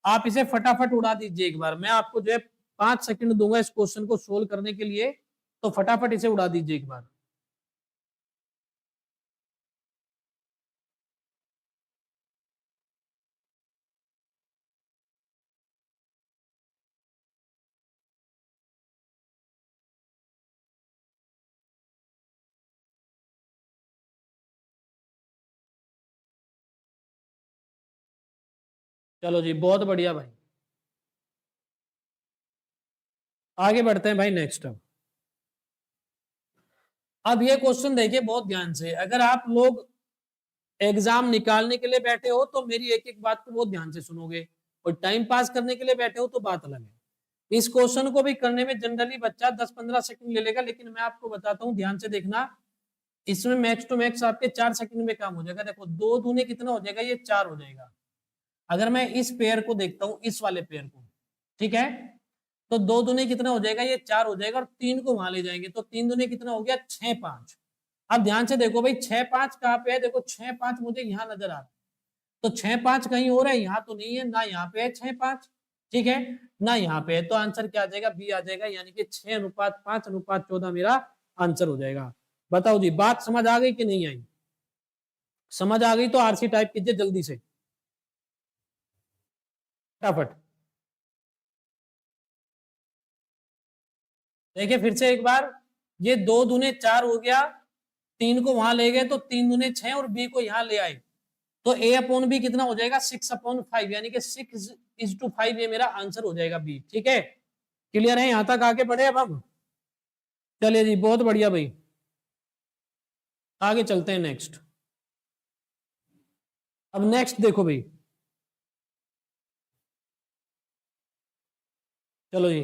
आप इसे फटाफट उड़ा दीजिए एक बार। मैं आपको जो है 5 सेकंड दूंगा इस क्वेश्चन को सोल्व करने के लिए, तो फटाफट इसे उड़ा दीजिए एक बार। चलो जी, बहुत बढ़िया भाई, आगे बढ़ते हैं भाई नेक्स्ट। अब ये क्वेश्चन देखिए बहुत ध्यान से, अगर आप लोग एग्जाम निकालने के लिए बैठे हो तो मेरी एक एक बात को बहुत ध्यान से सुनोगे, और टाइम पास करने के लिए बैठे हो तो बात अलग है। इस क्वेश्चन को भी करने में जनरली बच्चा 10 15 सेकंड ले लेगा, लेकिन मैं आपको बताता हूँ ध्यान से देखना, इसमें मैक्स टू मैक्स आपके 4 सेकंड में काम हो जाएगा। देखो, 2 दूने कितना हो जाएगा, ये 4 हो जाएगा। अगर मैं इस पेयर को देखता हूँ, इस वाले पेयर को, ठीक है, तो 2 दूने कितना हो जाएगा, ये 4 हो जाएगा, और 3 को वहां ले जाएंगे तो 3 दूने कितना हो गया, 6 5। अब ध्यान से देखो भाई, 6 5 कहाँ पे है, देखो 6 5 मुझे यहाँ नजर आ रहा है, तो 6 5 कहीं और है, यहाँ तो नहीं है ना, यहाँ पे है 6 5, ठीक है, ना यहाँ पे है, तो आंसर क्या आ जाएगा, बी आ जाएगा, यानी कि 6:5:14 मेरा आंसर हो जाएगा। बताओ जी, बात समझ आ गई कि नहीं आई? समझ आ गई तो आरसी टाइप कीजिए जल्दी से फटाफट। देखिए फिर से एक बार, ये 2 दूने 4 हो गया, 3 को वहां ले गए तो 3 दूने 6, और बी को यहाँ ले आए, तो ए अपॉन बी कितना हो जाएगा, 6/5, यानी कि 6:5 ये मेरा आंसर हो जाएगा बी। ठीक है, क्लियर है, यहां तक आगे बढ़े अब हम? चलिए जी, बहुत बढ़िया भाई, आगे चलते हैं नेक्स्ट। अब नेक्स्ट देखो भाई, चलो जी,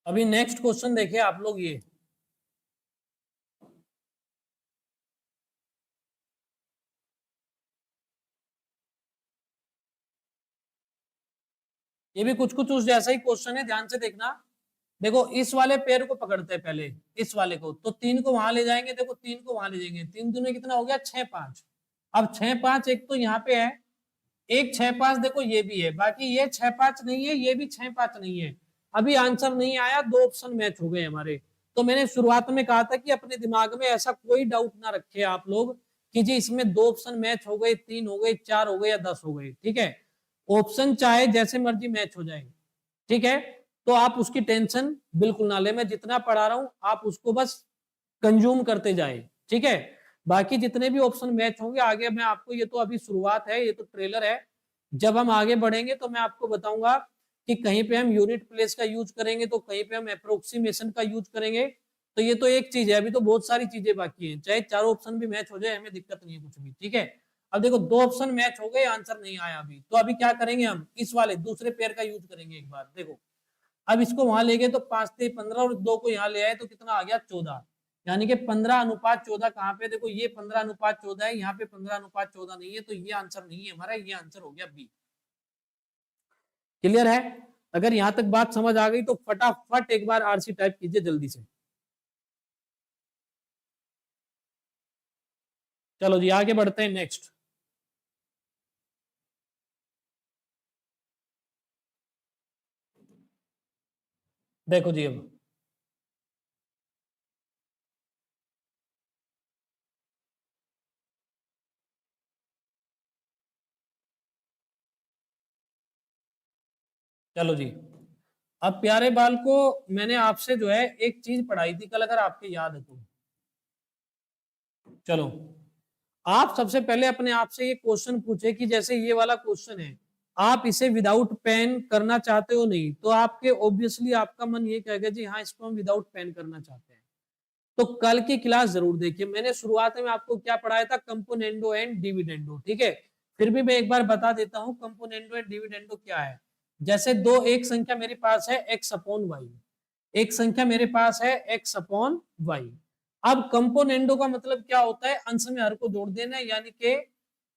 अभी नेक्स्ट क्वेश्चन देखिए आप लोग, ये भी कुछ कुछ उस जैसा ही क्वेश्चन है, ध्यान से देखना। देखो, इस वाले पेयर को पकड़ते हैं पहले, इस वाले को, तो 3 को वहां ले जाएंगे, देखो 3 को वहां ले जाएंगे, 3 दूने कितना हो गया, 6 5। अब 6 5 एक तो यहाँ पे है, एक 6 5 देखो ये भी है, बाकी ये 6 5 नहीं है, ये भी 6 5 नहीं है। अभी आंसर नहीं आया, 2 ऑप्शन मैच हो गए हमारे। तो मैंने शुरुआत में कहा था कि अपने दिमाग में ऐसा कोई डाउट ना रखे आप लोग कि जी इसमें 2 ऑप्शन मैच हो गए, 3 हो गए, 4 हो गए या 10 हो गए। ठीक है, ऑप्शन चाहे जैसे मर्जी मैच हो जाए, ठीक है, तो आप उसकी टेंशन बिल्कुल ना ले, मैं जितना पढ़ा रहा हूं आप उसको बस कंज्यूम करते जाए। ठीक है, बाकी जितने भी ऑप्शन मैच होंगे आगे मैं आपको, ये तो अभी शुरुआत है, ये तो ट्रेलर है, जब हम आगे बढ़ेंगे तो मैं आपको बताऊंगा कि कहीं पे हम यूनिट प्लेस का यूज करेंगे, तो कहीं पे हम अप्रोक्सीमेशन का यूज करेंगे। तो ये तो एक चीज है, अभी तो बहुत सारी चीजें बाकी हैं, चाहे चारों ऑप्शन भी मैच हो जाए हमें दिक्कत नहीं है कुछ भी। ठीक है, अब देखो 2 ऑप्शन मैच हो गए, आंसर नहीं आया अभी, तो अभी क्या करेंगे, हम इस वाले दूसरे पेयर का यूज करेंगे एक बार। देखो, अब इसको वहां ले गए तो 5 3 15, और 2 को यहाँ ले आए तो कितना आ गया, 14, यानी कि 15:14 कहाँ पे, देखो ये 15:14 है, यहाँ पे 15:14 नहीं है, तो ये आंसर नहीं है हमारा, ये आंसर हो गया बी। क्लियर है? अगर यहां तक बात समझ आ गई तो फटाफट एक बार आरसी टाइप कीजिए जल्दी से। चलो जी, आगे बढ़ते हैं नेक्स्ट। देखो जी, अब चलो जी, अब प्यारे बाल को मैंने आपसे जो है एक चीज पढ़ाई थी कल, अगर आपके याद है तो। चलो, आप सबसे पहले अपने आप से ये क्वेश्चन पूछे कि जैसे ये वाला क्वेश्चन है, आप इसे विदाउट पेन करना चाहते हो नहीं, तो आपके ऑब्वियसली आपका मन ये कहेगा जी हाँ इसको हम विदाउट पेन करना चाहते हैं। तो कल की क्लास जरूर देखिए। मैंने शुरुआत में आपको क्या पढ़ाया था, कंपोनेंडो एंड डिविडेंडो, ठीक है। फिर भी मैं एक बार बता देता हूं कंपोनेंडो एंड डिविडेंडो क्या है। जैसे दो एक संख्या मेरे पास है एक्स अपॉन वाई, एक संख्या मेरे पास है एक्स अपॉन वाई। अब कंपोनेंडो का मतलब क्या होता है, अंश में हर को जोड़ देना, यानी कि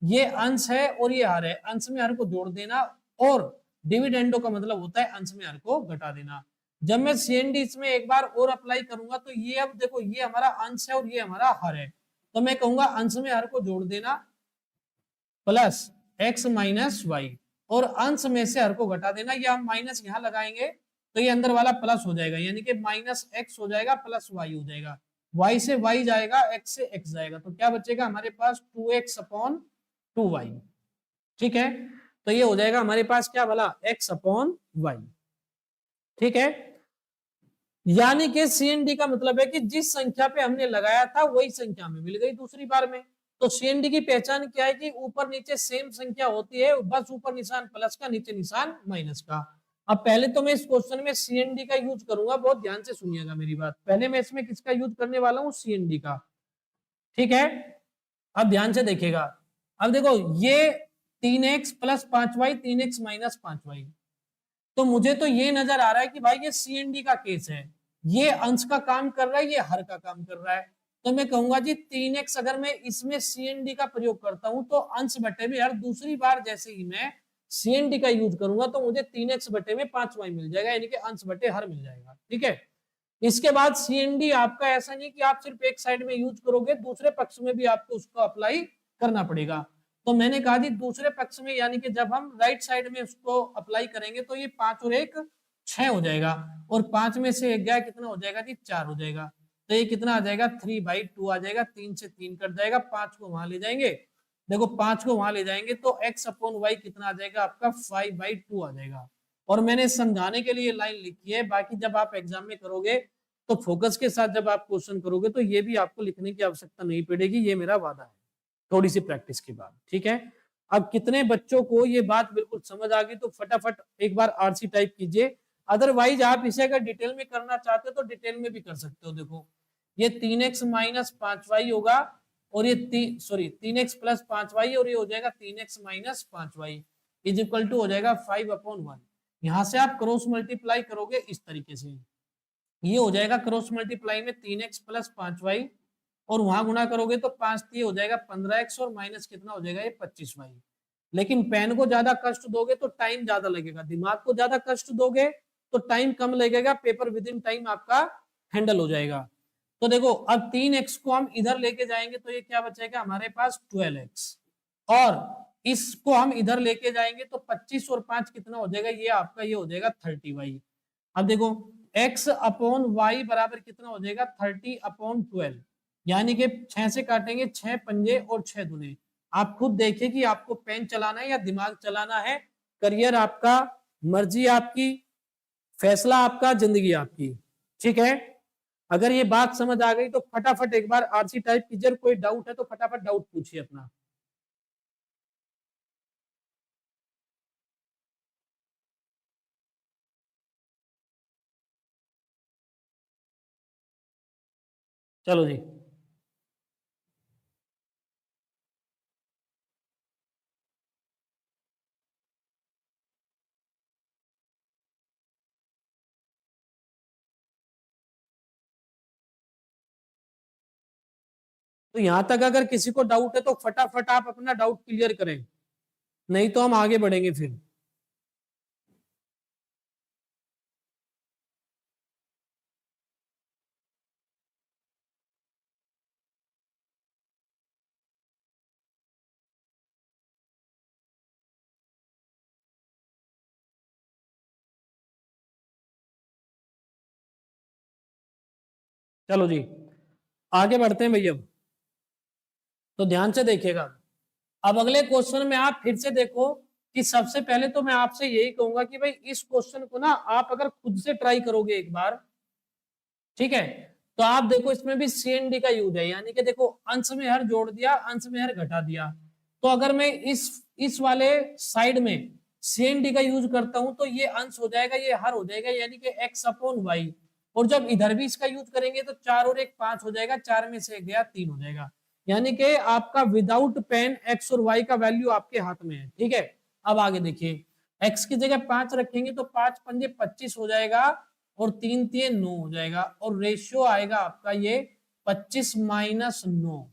ये अंश है और ये हर है, अंश में हर को जोड़ देना। और डिविडेंडो का मतलब होता है अंश में हर को घटा देना। जब मैं सीएनडी इसमें एक बार और अप्लाई करूंगा तो ये, अब देखो ये हमारा अंश है और ये हमारा हर है, तो मैं कहूंगा अंश में हर को जोड़ देना प्लस एक्स माइनस वाई, और अंश में से हर को घटा देना। ये हम माइनस यहां लगाएंगे तो ये अंदर वाला प्लस हो जाएगा, यानी कि माइनस एक्स हो जाएगा प्लस वाई हो जाएगा। वाई से वाई जाएगा, एक्स से एक्स जाएगा, तो क्या बचेगा हमारे पास 2x अपॉन 2y। ठीक है, तो ये हो जाएगा हमारे पास क्या भला, x अपॉन वाई। ठीक है, यानी कि सीएनडी का मतलब है कि जिस संख्या पे हमने लगाया था वही संख्या हमें मिल गई दूसरी बार में। तो सीएनडी की पहचान क्या है कि ऊपर नीचे सेम संख्या होती है, बस ऊपर निशान प्लस का नीचे निशान माइनस का। अब पहले तो मैं इस क्वेश्चन में सीएनडी का यूज करूंगा, बहुत ध्यान से सुनिएगा मेरी बात। पहले मैं इसमें किसका यूज करने वाला हूं, सीएनडी का। ठीक है, अब ध्यान से देखिएगा। अब देखो ये 3x plus 5y, 3x minus 5y, तो मुझे तो ये नजर आ रहा है कि भाई ये सीएनडी का केस है, ये अंश का काम कर रहा है, ये हर का काम कर रहा है। तो मैं कहूंगा जी 3x, अगर मैं इसमें सीएनडी का प्रयोग करता हूं तो अंश बटे में हर, दूसरी बार जैसे ही मैं सीएनडी का यूज करूंगा तो मुझे 3x बटे में 5y मिल जाएगा, यानी कि अंश बटे हर मिल जाएगा। ठीक है, इसके बाद सीएनडी आपका ऐसा नहीं कि आप सिर्फ एक साइड में यूज करोगे, दूसरे पक्ष में भी आपको उसको अप्लाई करना पड़ेगा। तो मैंने कहा जी दूसरे पक्ष में, यानी कि जब हम राइट साइड में उसको अप्लाई करेंगे तो ये 5 और 1 6 हो जाएगा, और 5 में से 1 गया कितना हो जाएगा जी 4 हो जाएगा। तो ये कितना आ जाएगा 3/2 आ जाएगा, 3 से 3 कट जाएगा, 5 को वहां ले जाएंगे, देखो 5 को वहां ले जाएंगे तो x अपॉन वाई कितना आ जाएगा आपका 5/2 आ जाएगा। और मैंने समझाने के लिए लाइन लिखी है, बाकी जब आप एग्जाम में करोगे तो फोकस के साथ जब आप क्वेश्चन करोगे तो ये भी आपको लिखने की आवश्यकता नहीं पड़ेगी, ये मेरा वादा है, थोड़ी सी प्रैक्टिस के बाद। ठीक है, अब कितने बच्चों को ये बात बिल्कुल समझ आ गई, तो फटाफट एक बार आरसी टाइप कीजिए। अदरवाइज आप इसे अगर डिटेल में करना चाहते हो तो डिटेल में भी कर सकते हो। देखो ये 3x माइनस 5y होगा, और ये 3x प्लस 5y, और ये हो जाएगा 3x minus 5y is equal to हो जाएगा 5/1। यहां से आप क्रॉस मल्टीप्लाई करोगे इस तरीके से, ये हो जाएगा क्रॉस मल्टीप्लाई में 3x प्लस 5y, और वहां गुणा करोगे तो 5 हो जाएगा 15x, और माइनस कितना हो जाएगा ये 25y। लेकिन पेन को ज्यादा कष्ट दोगे तो टाइम ज्यादा लगेगा, दिमाग को ज्यादा कष्ट दोगे तो टाइम कम लगेगा, पेपर विद इन टाइम आपका हैंडल हो जाएगा। तो देखो अब 3x को हम इधर लेके जाएंगे तो ये क्या बचेगा हमारे पास 12x, और इसको हम इधर लेके जाएंगे तो 25 और 5 कितना हो जाएगा, ये आपका ये हो जाएगा 30y। अब देखो x अपॉन वाई बराबर कितना हो जाएगा 30/12, यानी कि 6 से काटेंगे 6 पंजे और 6 दुने। आप खुद देखिए कि आपको पेन चलाना है या दिमाग चलाना है, करियर आपका, मर्जी आपकी, फैसला आपका, जिंदगी आपकी। ठीक है, अगर ये बात समझ आ गई तो फटाफट एक बार आरसी टाइप कीजिए, कोई डाउट है तो फटाफट डाउट पूछिए अपना। चलो जी, तो यहां तक अगर किसी को डाउट है तो फटाफट आप अपना डाउट क्लियर करें, नहीं तो हम आगे बढ़ेंगे फिर। चलो जी, आगे बढ़ते हैं भैया। तो ध्यान से देखिएगा, अब अगले क्वेश्चन में आप फिर से देखो कि सबसे पहले तो मैं आपसे यही कहूंगा कि भाई इस क्वेश्चन को ना आप अगर खुद से ट्राई करोगे एक बार, ठीक है, तो आप देखो इसमें भी CND का यूज है, यानी कि देखो अंश में हर जोड़ दिया, अंश में हर घटा दिया। तो अगर मैं इस वाले साइड में CND का यूज करता हूं तो ये अंश हो जाएगा, ये हर हो जाएगा, यानी कि x/y। और जब इधर भी इसका यूज करेंगे तो 4 और 1 5 हो जाएगा, 4 में से 1 गया 3 हो जाएगा। यानी कि आपका विदाउट पेन x और y का वैल्यू आपके हाथ में है। ठीक है, अब आगे देखिए, x की जगह 5 रखेंगे तो 5 पंजे 25 हो जाएगा, और 3 3 9 हो जाएगा, और रेशियो आएगा आपका ये 25-9।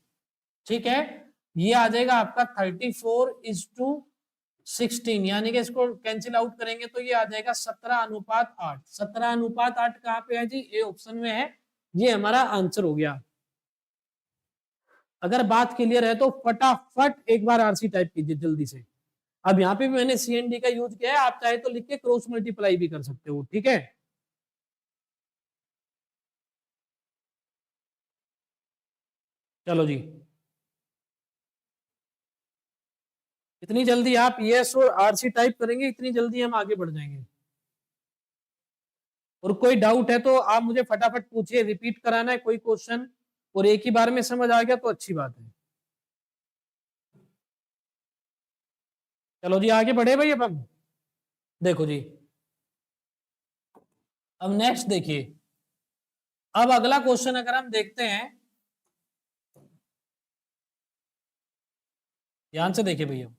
ठीक है, ये आ जाएगा आपका 34:16, यानी कि इसको कैंसिल आउट करेंगे तो ये आ जाएगा 17:8। 17:8 कहां पे है जी? ए ऑप्शन में है। ये हमारा आंसर हो गया। अगर बात क्लियर है तो फटाफट एक बार आरसी टाइप कीजिए जल्दी से। अब यहाँ पे भी मैंने CND का यूज किया है, आप चाहे तो लिख के क्रॉस मल्टीप्लाई भी कर सकते हो। ठीक है, चलो जी, इतनी जल्दी आप यस और आरसी टाइप करेंगे, इतनी जल्दी हम आगे बढ़ जाएंगे। और कोई डाउट है तो आप मुझे फटाफट पूछिए, रिपीट कराना है कोई क्वेश्चन, और एक ही बार में समझ आ गया तो अच्छी बात है। चलो जी आगे बढ़े भाई। अब हम देखो जी, अब नेक्स्ट देखिए, अब अगला क्वेश्चन अगर हम देखते हैं, ध्यान से देखिए भैया।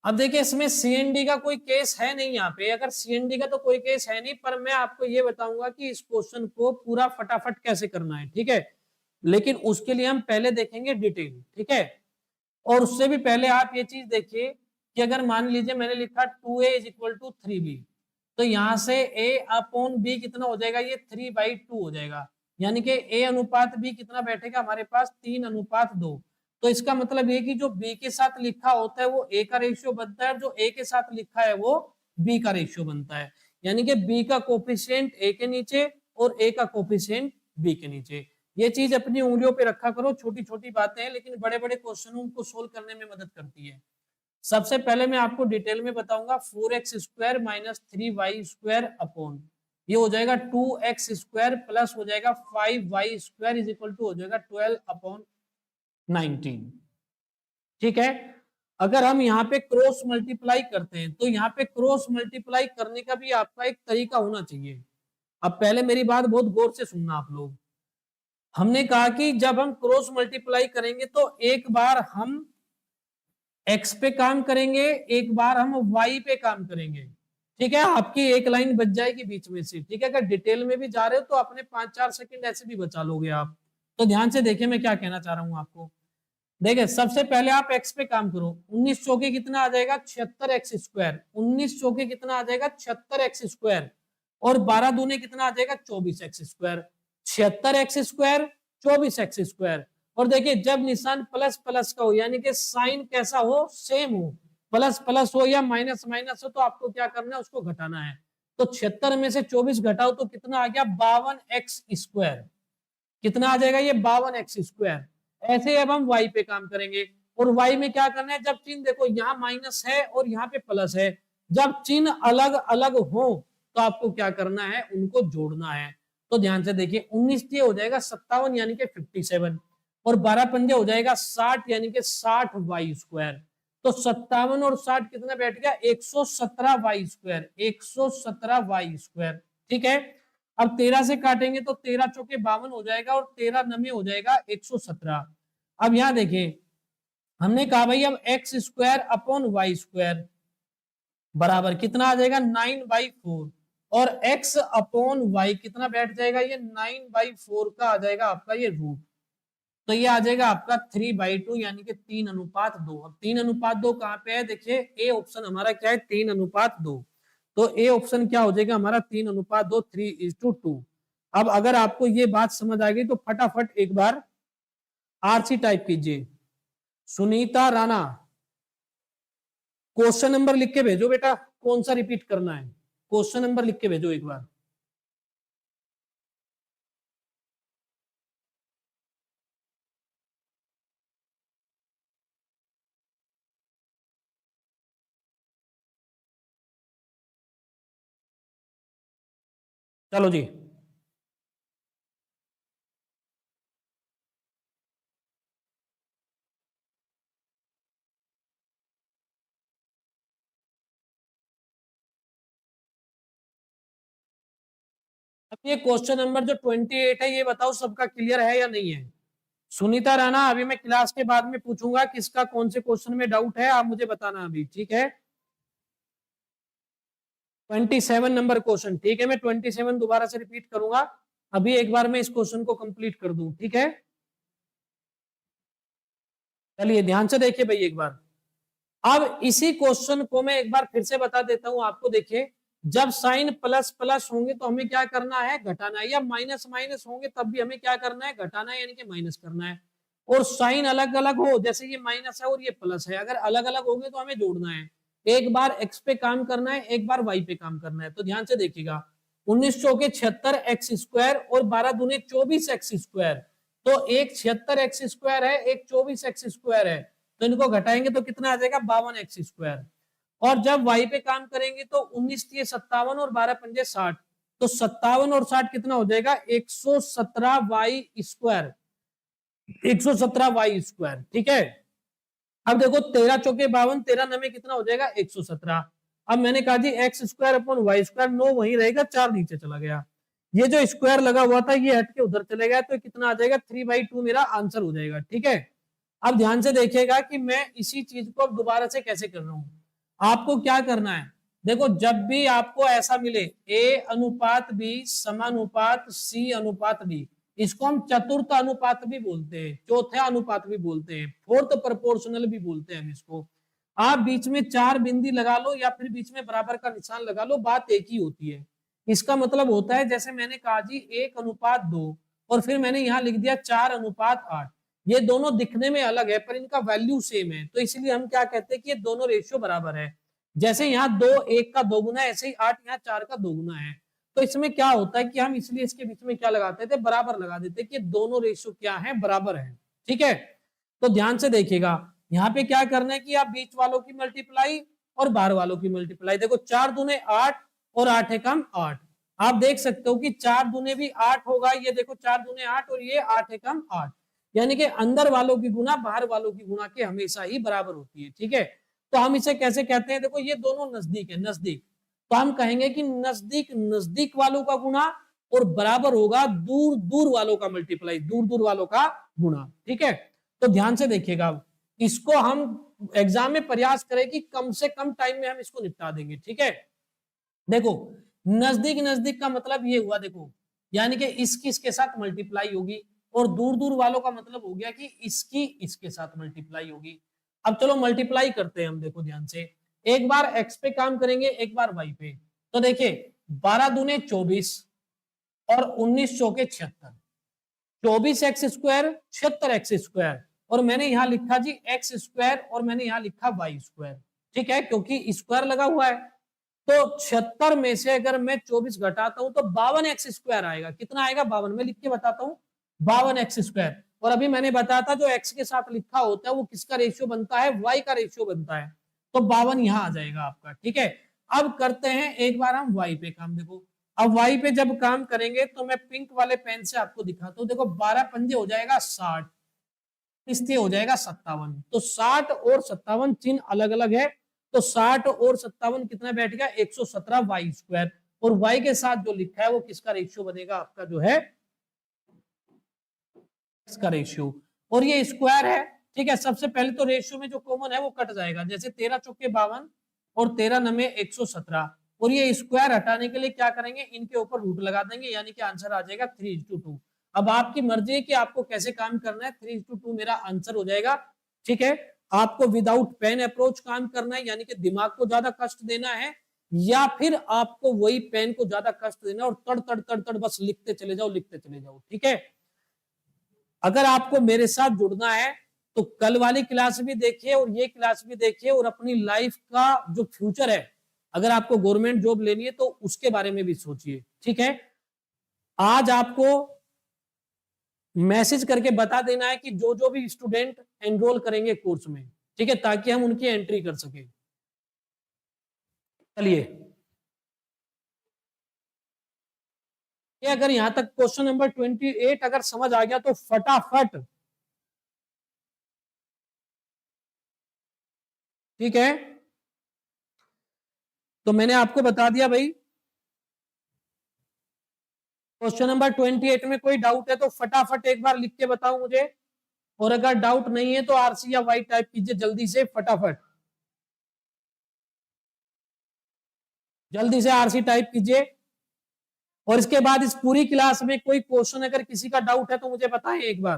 अब देखिए इसमें CND का कोई केस है नहीं यहाँ पे, अगर CND का तो कोई केस है नहीं, पर मैं आपको ये बताऊंगा कि इस क्वेश्चन को पूरा फटाफट कैसे करना है। ठीक है, लेकिन उसके लिए हम पहले देखेंगे डिटेल। ठीक है, और उससे भी पहले आप ये चीज देखिए कि अगर मान लीजिए मैंने लिखा 2a is equal to 3b, तो यहां से a/b कितना हो जाएगा? ये 3/2 हो जाएगा, यानी कि a/b कितना बैठेगा हमारे पास? 3:2। तो इसका मतलब ये कि जो b के साथ लिखा होता है वो a का रेशियो बनता है, जो a के साथ लिखा है वो b का रेशियो बनता है, यानी कि b का कोफिशिएंट a के नीचे और a का कोफिशिएंट b के नीचे। ये चीज अपनी उंगलियों पे रखा करो, छोटी छोटी बातें हैं लेकिन बड़े बड़े क्वेश्चनों को सोल्व करने में मदद करती है। सबसे पहले मैं आपको डिटेल में बताऊंगा, 4x² माइनस 3y² अपॉन, ये हो जाएगा 2x² प्लस हो जाएगा 5y² इज इक्वल टू हो जाएगा 12/19। ठीक है, अगर हम यहाँ पे क्रॉस मल्टीप्लाई करते हैं तो यहाँ पे क्रॉस मल्टीप्लाई करने का भी आपका एक तरीका होना चाहिए। अब पहले मेरी बात बहुत गौर से सुनना आप लोग। हमने कहा कि जब हम क्रॉस मल्टीप्लाई करेंगे तो एक बार हम x पे काम करेंगे, एक बार हम y पे काम करेंगे। ठीक है, आपकी एक लाइन बच जाएगी बीच में से। ठीक है, अगर डिटेल में भी जा रहे हो तो अपने 5-4 सेकंड ऐसे भी बचा लोगे आप। तो ध्यान से देखिए मैं क्या कहना चाह रहा हूं आपको। देखिए सबसे पहले आप x पे काम करो, 19 चौके कितना आ जाएगा? 76x²। 19 चौके कितना आ जाएगा? 76x²। और 12 दूने कितना आ जाएगा? 24x²। 76x², 24x²। और देखिए जब निशान प्लस प्लस का हो, यानी कि साइन कैसा हो? सेम हो, प्लस प्लस हो या माइनस माइनस हो, तो आपको क्या करना है? उसको घटाना है। तो 76 में से 24 घटाओ तो कितना आ गया? 52x²। कितना आ जाएगा? ये 52x²। ऐसे अब हम y पे काम करेंगे, और y में क्या करना है? जब चिन्ह देखो यहाँ माइनस है और यहाँ पे प्लस है, जब चिन्ह अलग अलग हो तो आपको क्या करना है? उनको जोड़ना है। तो ध्यान से देखिए, 19 ये हो जाएगा 57 यानी कि 57, और 12 पंजे हो जाएगा 60 यानी कि 60y²। तो 57 और 60 कितना बैठ गया? 117y²। 117y²। ठीक है, अब 13 से काटेंगे तो 13 चौके 52 हो जाएगा, और 13 नमे हो जाएगा 117। अब यहां देखिए हमने कहा भाई अब x² अपॉन y² बराबर कितना आ जाएगा? 9/4। और x अपॉन y कितना बैठ जाएगा? ये 9/4 का आ जाएगा आपका ये रूट। तो ये आ जाएगा आपका 3/2 यानी कि 3:2। अब 3:2 कहां पे है? देखिए ए ऑप्शन हमारा क्या है? 3:2। तो ए ऑप्शन क्या हो जाएगा हमारा? 3:2, 3:2। अब अगर आपको ये बात समझ आ गई तो फटाफट एक बार आरसी टाइप कीजिए। सुनीता राणा, क्वेश्चन नंबर लिख के भेजो बेटा, कौन सा रिपीट करना है? क्वेश्चन नंबर लिख के भेजो एक बार। चलो जी, अब ये क्वेश्चन नंबर जो 28 है, ये बताओ सबका क्लियर है या नहीं है? सुनीता राणा, अभी मैं क्लास के बाद में पूछूंगा किसका कौन से क्वेश्चन में डाउट है, आप मुझे बताना अभी, ठीक है? 27 नंबर क्वेश्चन, ठीक है, मैं 27 दोबारा से रिपीट करूंगा। अभी एक बार मैं इस क्वेश्चन को कंप्लीट कर दूं, ठीक है? चलिए ध्यान से देखिए भाई एक बार। अब इसी क्वेश्चन को मैं एक बार फिर से बता देता हूं आपको। देखिए, जब साइन प्लस प्लस होंगे तो हमें क्या करना है, घटाना है, या माइनस माइनस होंगे तब भी हमें क्या करना है, घटाना है, यानी कि माइनस करना है। और साइन अलग अलग हो, जैसे ये माइनस है और ये प्लस है, अगर अलग अलग होंगे तो हमें जोड़ना है। एक बार एक्स पे काम करना है, एक बार वाई पे काम करना है। तो ध्यान से देखिएगा, 19 चौके 76 एक्स स्क्वायर और 12 दूने 24 एक्स स्क्वायर। तो एक 76 एक्स स्क्वायर है, एक 24 एक्स स्क्वायर है, तो इनको घटाएंगे तो कितना आ जाएगा, 52 एक्स स्क्वायर। और जब वाई पे काम करेंगे तो 19 57 और 12 पंजे 60, तो 57 और 60 कितना हो जाएगा, 117 वाई स्क्वायर, 117 वाई स्क्वायर, ठीक है? अब देखो 13 चौके 52, 13 नवे कितना हो जाएगा, 117। अब मैंने कहा जी x square upon y square, 9 वहीं रहेगा, 4 नीचे चला गया। ये जो स्क्वायर लगा हुआ था ये हट के उधर चले गया, तो कितना आ जाएगा, 3/2 मेरा आंसर हो जाएगा, ठीक है? अब ध्यान से देखिएगा कि मैं इसी चीज को अब दोबारा से कैसे कर रहा हूं। आपको क्या करना है, देखो जब भी आपको ऐसा मिले ए अनुपात बी समानुपात सी अनुपात डी, इसको हम चतुर्थ अनुपात भी बोलते हैं, चौथे अनुपात भी बोलते हैं, फोर्थ प्रोपोर्शनल भी बोलते हैं हम इसको। आप बीच में 4 बिंदी लगा लो या फिर बीच में बराबर का निशान लगा लो, बात एक ही होती है। इसका मतलब होता है, जैसे मैंने कहा जी 1:2 और फिर मैंने यहां लिख दिया 4:8, ये दोनों दिखने में अलग है पर इनका वैल्यू सेम है, तो इसलिए हम क्या कहते हैं कि ये दोनों रेशियो बराबर है। जैसे यहाँ 2 1 का 2 गुना, ऐसे ही 8 यहाँ 4 का 2 गुना है। तो इसमें क्या होता है कि हम इसलिए इसके बीच में क्या लगाते थे, बराबर लगा देते कि दोनों रेशियो क्या है, बराबर है, ठीक है? तो ध्यान से देखिएगा, यहाँ पे क्या करना है कि आप बीच वालों की मल्टीप्लाई और बाहर वालों की मल्टीप्लाई, देखो 4 दूने 8 और 8 एकम 8। आप देख सकते हो कि 4 दूने भी 8 होगा, ये देखो 4 दूने 8 और ये 8 एकम 8, यानी कि अंदर वालों की गुना बाहर वालों की गुना के हमेशा ही बराबर होती है, ठीक है? तो हम इसे कैसे कहते हैं, देखो ये दोनों नजदीक है, नजदीक, तो हम कहेंगे कि नजदीक नजदीक वालों का गुना और बराबर होगा दूर दूर वालों का मल्टीप्लाई, दूर दूर वालों का गुना, ठीक है? तो ध्यान से देखिएगा, इसको हम एग्जाम में प्रयास करें कि कम से कम टाइम में हम इसको निपटा देंगे, ठीक है? देखो नजदीक नजदीक का मतलब ये हुआ, देखो यानी कि इसकी इसके साथ मल्टीप्लाई होगी, और दूर दूर वालों का मतलब हो गया कि इसकी इसके साथ मल्टीप्लाई होगी। अब चलो मल्टीप्लाई करते हैं हम, देखो ध्यान से, एक बार एक्स पे काम करेंगे एक बार वाई पे। तो देखिए 12 दूने 24 और 19 चौके 76, 24 एक्स स्क्वायर 76 एक्स स्क्वायर, और मैंने यहां लिखा जी एक्स स्क्वायर और मैंने यहां लिखा वाई स्क्वायर, ठीक है, क्योंकि स्क्वायर लगा हुआ है। तो 76 में से अगर मैं 24 घटाता हूं तो 52 एक्स स्क्वायर आएगा, कितना आएगा, 52, मैं लिख के बताता हूं, 52 एक्स स्क्वायर। और अभी मैंने बताया था जो एक्स के साथ लिखा होता है वो किसका रेशियो बनता है, वाई का रेशियो बनता है, तो 52 यहां आ जाएगा आपका, ठीक है? अब करते हैं एक बार हम वाई पे काम, देखो अब वाई पे जब काम करेंगे तो मैं पिंक वाले पेन से आपको दिखाता हूं, देखो 12 पंजे हो जाएगा 60, इससे हो जाएगा 57, तो 60 और 57 चिन्ह अलग अलग है, तो 60 और 57 कितना बैठ गया, 117 वाई स्क्वायर, और वाई के साथ जो लिखा है वो किसका रेशियो बनेगा, आपका जो है इसका रेशियो, और ये स्क्वायर है, ठीक है? सबसे पहले तो रेशियो में जो कॉमन है वो कट जाएगा, जैसे 13 चौके 52 और 13 नमे 117, और ये स्क्वायर हटाने के लिए क्या करेंगे, इनके ऊपर रूट लगा देंगे, यानी कि आंसर आ जाएगा 3:2। अब आपकी मर्जी है कि आपको कैसे काम करना है, 3:2 मेरा आंसर हो जाएगा, ठीक है? आपको विदाउट पेन अप्रोच काम करना है, यानी कि दिमाग को ज्यादा कष्ट देना है, या फिर आपको वही पेन को ज्यादा कष्ट देना और तड़ तड़ तड़ तड़ बस लिखते चले जाओ, लिखते चले जाओ, ठीक है? अगर आपको मेरे साथ जुड़ना है तो कल वाली क्लास भी देखिए और ये क्लास भी देखिए, और अपनी लाइफ का जो फ्यूचर है, अगर आपको गवर्नमेंट जॉब लेनी है तो उसके बारे में भी सोचिए, ठीक है? आज आपको मैसेज करके बता देना है कि जो जो भी स्टूडेंट एनरोल करेंगे कोर्स में, ठीक है, ताकि हम उनकी एंट्री कर सके। चलिए, ये अगर यहां तक क्वेश्चन नंबर 28 अगर समझ आ गया तो फटाफट, ठीक है? तो मैंने आपको बता दिया भाई, क्वेश्चन नंबर 28 में कोई डाउट है तो फटाफट एक बार लिख के बताओ मुझे, और अगर डाउट नहीं है तो आरसी या वाई टाइप कीजिए जल्दी से, फटाफट जल्दी से आरसी टाइप कीजिए। और इसके बाद इस पूरी क्लास में कोई क्वेश्चन अगर किसी का डाउट है तो मुझे बताएं एक बार,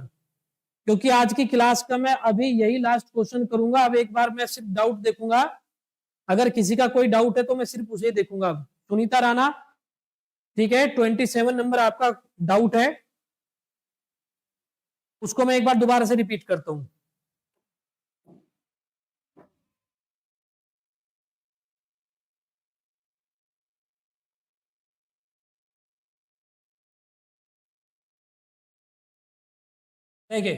क्योंकि आज की क्लास का मैं अभी यही लास्ट क्वेश्चन करूंगा। अब एक बार मैं सिर्फ डाउट देखूंगा, अगर किसी का कोई डाउट है तो मैं सिर्फ उसे देखूंगा। सुनीता राणा, ठीक है, 27 नंबर आपका डाउट है, उसको मैं एक बार दोबारा से रिपीट करता हूं। देखिए,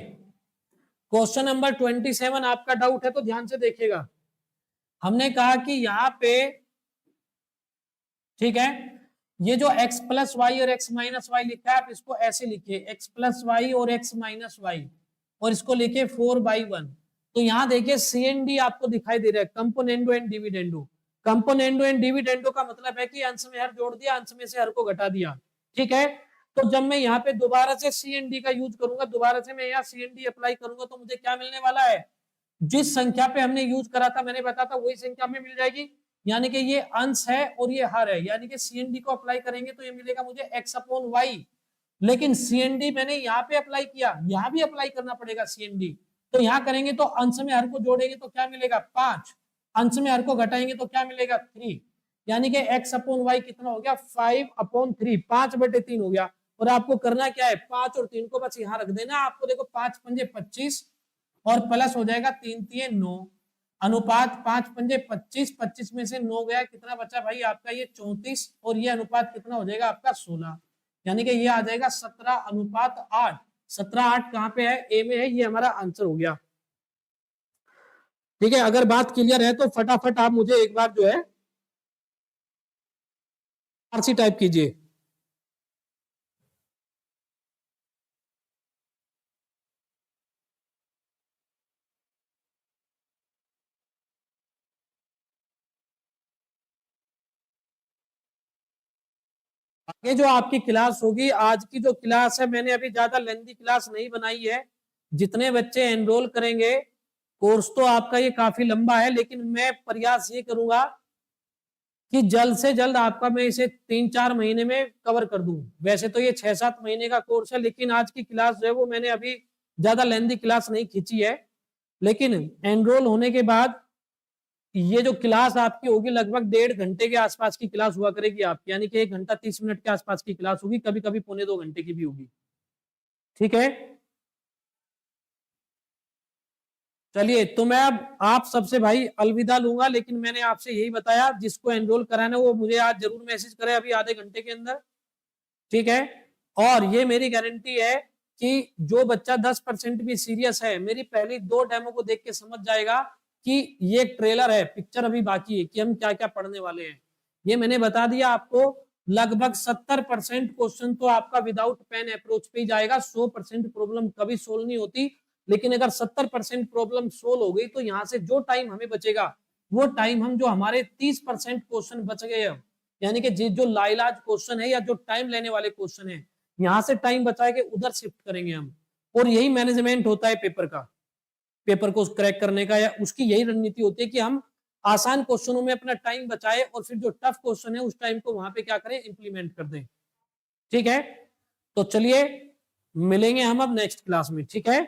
क्वेश्चन नंबर 27 आपका डाउट है तो ध्यान से देखिएगा। हमने कहा कि यहाँ पे, ठीक है, ये जो x प्लस वाई और x माइनस वाई लिखा है आप इसको ऐसे लिखिए, x प्लस वाई और x माइनस वाई, और इसको लिखिए 4/1। तो यहाँ देखिए CND आपको दिखाई दे रहा है, componendo and dividendo. Componendo and dividendo का मतलब है कि अंश में हर जोड़ दिया, अंश में से हर को घटा दिया, ठीक है। तो जब मैं यहाँ पे दोबारा से CND का यूज करूंगा, दोबारा से मैं यहाँ CND अप्लाई करूंगा तो मुझे क्या मिलने वाला है, जिस संख्या पे हमने यूज करा था, मैंने बताया था वही संख्या में मिल जाएगी। यानी कि ये अंश है और ये हर है, यानी कि CND को अप्लाई करेंगे तो ये मिलेगा मुझे x/y। लेकिन CND मैंने यहाँ पे अप्लाई किया, यहाँ भी अप्लाई करना पड़ेगा CND। तो यहाँ करेंगे तो अंश में हर को जोड़ेंगे तो क्या मिलेगा 5, अंश में हर को घटाएंगे तो क्या मिलेगा 3, यानी कि x/y कितना हो गया 5/3, 5/3 हो गया। और आपको करना क्या है, 5 और 3 को बस यहाँ रख देना। आपको देखो 5 पंजे 25 और प्लस हो जाएगा 3 3 9, अनुपात 5 पंजे 25, 25 में से 9 गया, कितना बचा भाई आपका ये 34, और ये अनुपात कितना हो जाएगा आपका 16, यानी कि ये आ जाएगा 17/8। 17/8 कहाँ पे है, ए में है, ये हमारा आंसर हो गया। ठीक है, अगर बात क्लियर है तो फटाफट आप मुझे एक बार जो है आरसी टाइप कीजिए। आगे जो आपकी क्लास होगी, आज की जो क्लास है मैंने अभी ज्यादा लेंथी क्लास नहीं बनाई है। जितने बच्चे एनरोल करेंगे, कोर्स तो आपका ये काफी लंबा है, लेकिन मैं प्रयास ये करूंगा कि जल्द से जल्द आपका मैं इसे 3-4 महीने में कवर कर दूं। वैसे तो ये 6-7 महीने का कोर्स है, लेकिन आज की क्लास जो है वो मैंने अभी ज्यादा लेंथी क्लास नहीं खींची है। लेकिन एनरोल होने के बाद ये जो क्लास आपकी होगी लगभग 1.5 घंटे के आसपास की क्लास हुआ करेगी आपकी, यानी कि 1 घंटा 30 मिनट के आसपास की क्लास होगी, कभी कभी 1.25 घंटे की भी होगी, ठीक है। चलिए, तो मैं अब आप सबसे भाई अलविदा लूंगा, लेकिन मैंने आपसे यही बताया, जिसको एनरोल कराना वो मुझे आज जरूर मैसेज करे अभी आधे घंटे के अंदर, ठीक है। और ये मेरी गारंटी है कि जो बच्चा 10% भी सीरियस है, मेरी पहली 2 डेमो को देख के समझ जाएगा कि ये एक ट्रेलर है, पिक्चर अभी बाकी है कि हम क्या क्या पढ़ने वाले हैं। ये मैंने बता दिया आपको, लगभग 70% क्वेश्चन तो आपका विदाउट पेन अप्रोच पे ही जाएगा। 100% प्रॉब्लम कभी सोल्व नहीं होती, लेकिन अगर 70% प्रॉब्लम सोल्व हो गई तो यहाँ से जो टाइम हमें बचेगा, वो टाइम हम जो हमारे 30% क्वेश्चन बच गए हैं, यानी कि जो लाइलाज क्वेश्चन है या जो टाइम लेने वाले क्वेश्चन है, यहाँ से टाइम बचा के उधर शिफ्ट करेंगे हम। और यही मैनेजमेंट होता है पेपर का, पेपर को क्रैक करने का, या उसकी यही रणनीति होती है कि हम आसान क्वेश्चनों में अपना टाइम बचाए और फिर जो टफ क्वेश्चन है उस टाइम को वहां पे क्या करें, इंप्लीमेंट कर दें, ठीक है। तो चलिए मिलेंगे हम अब नेक्स्ट क्लास में, ठीक है।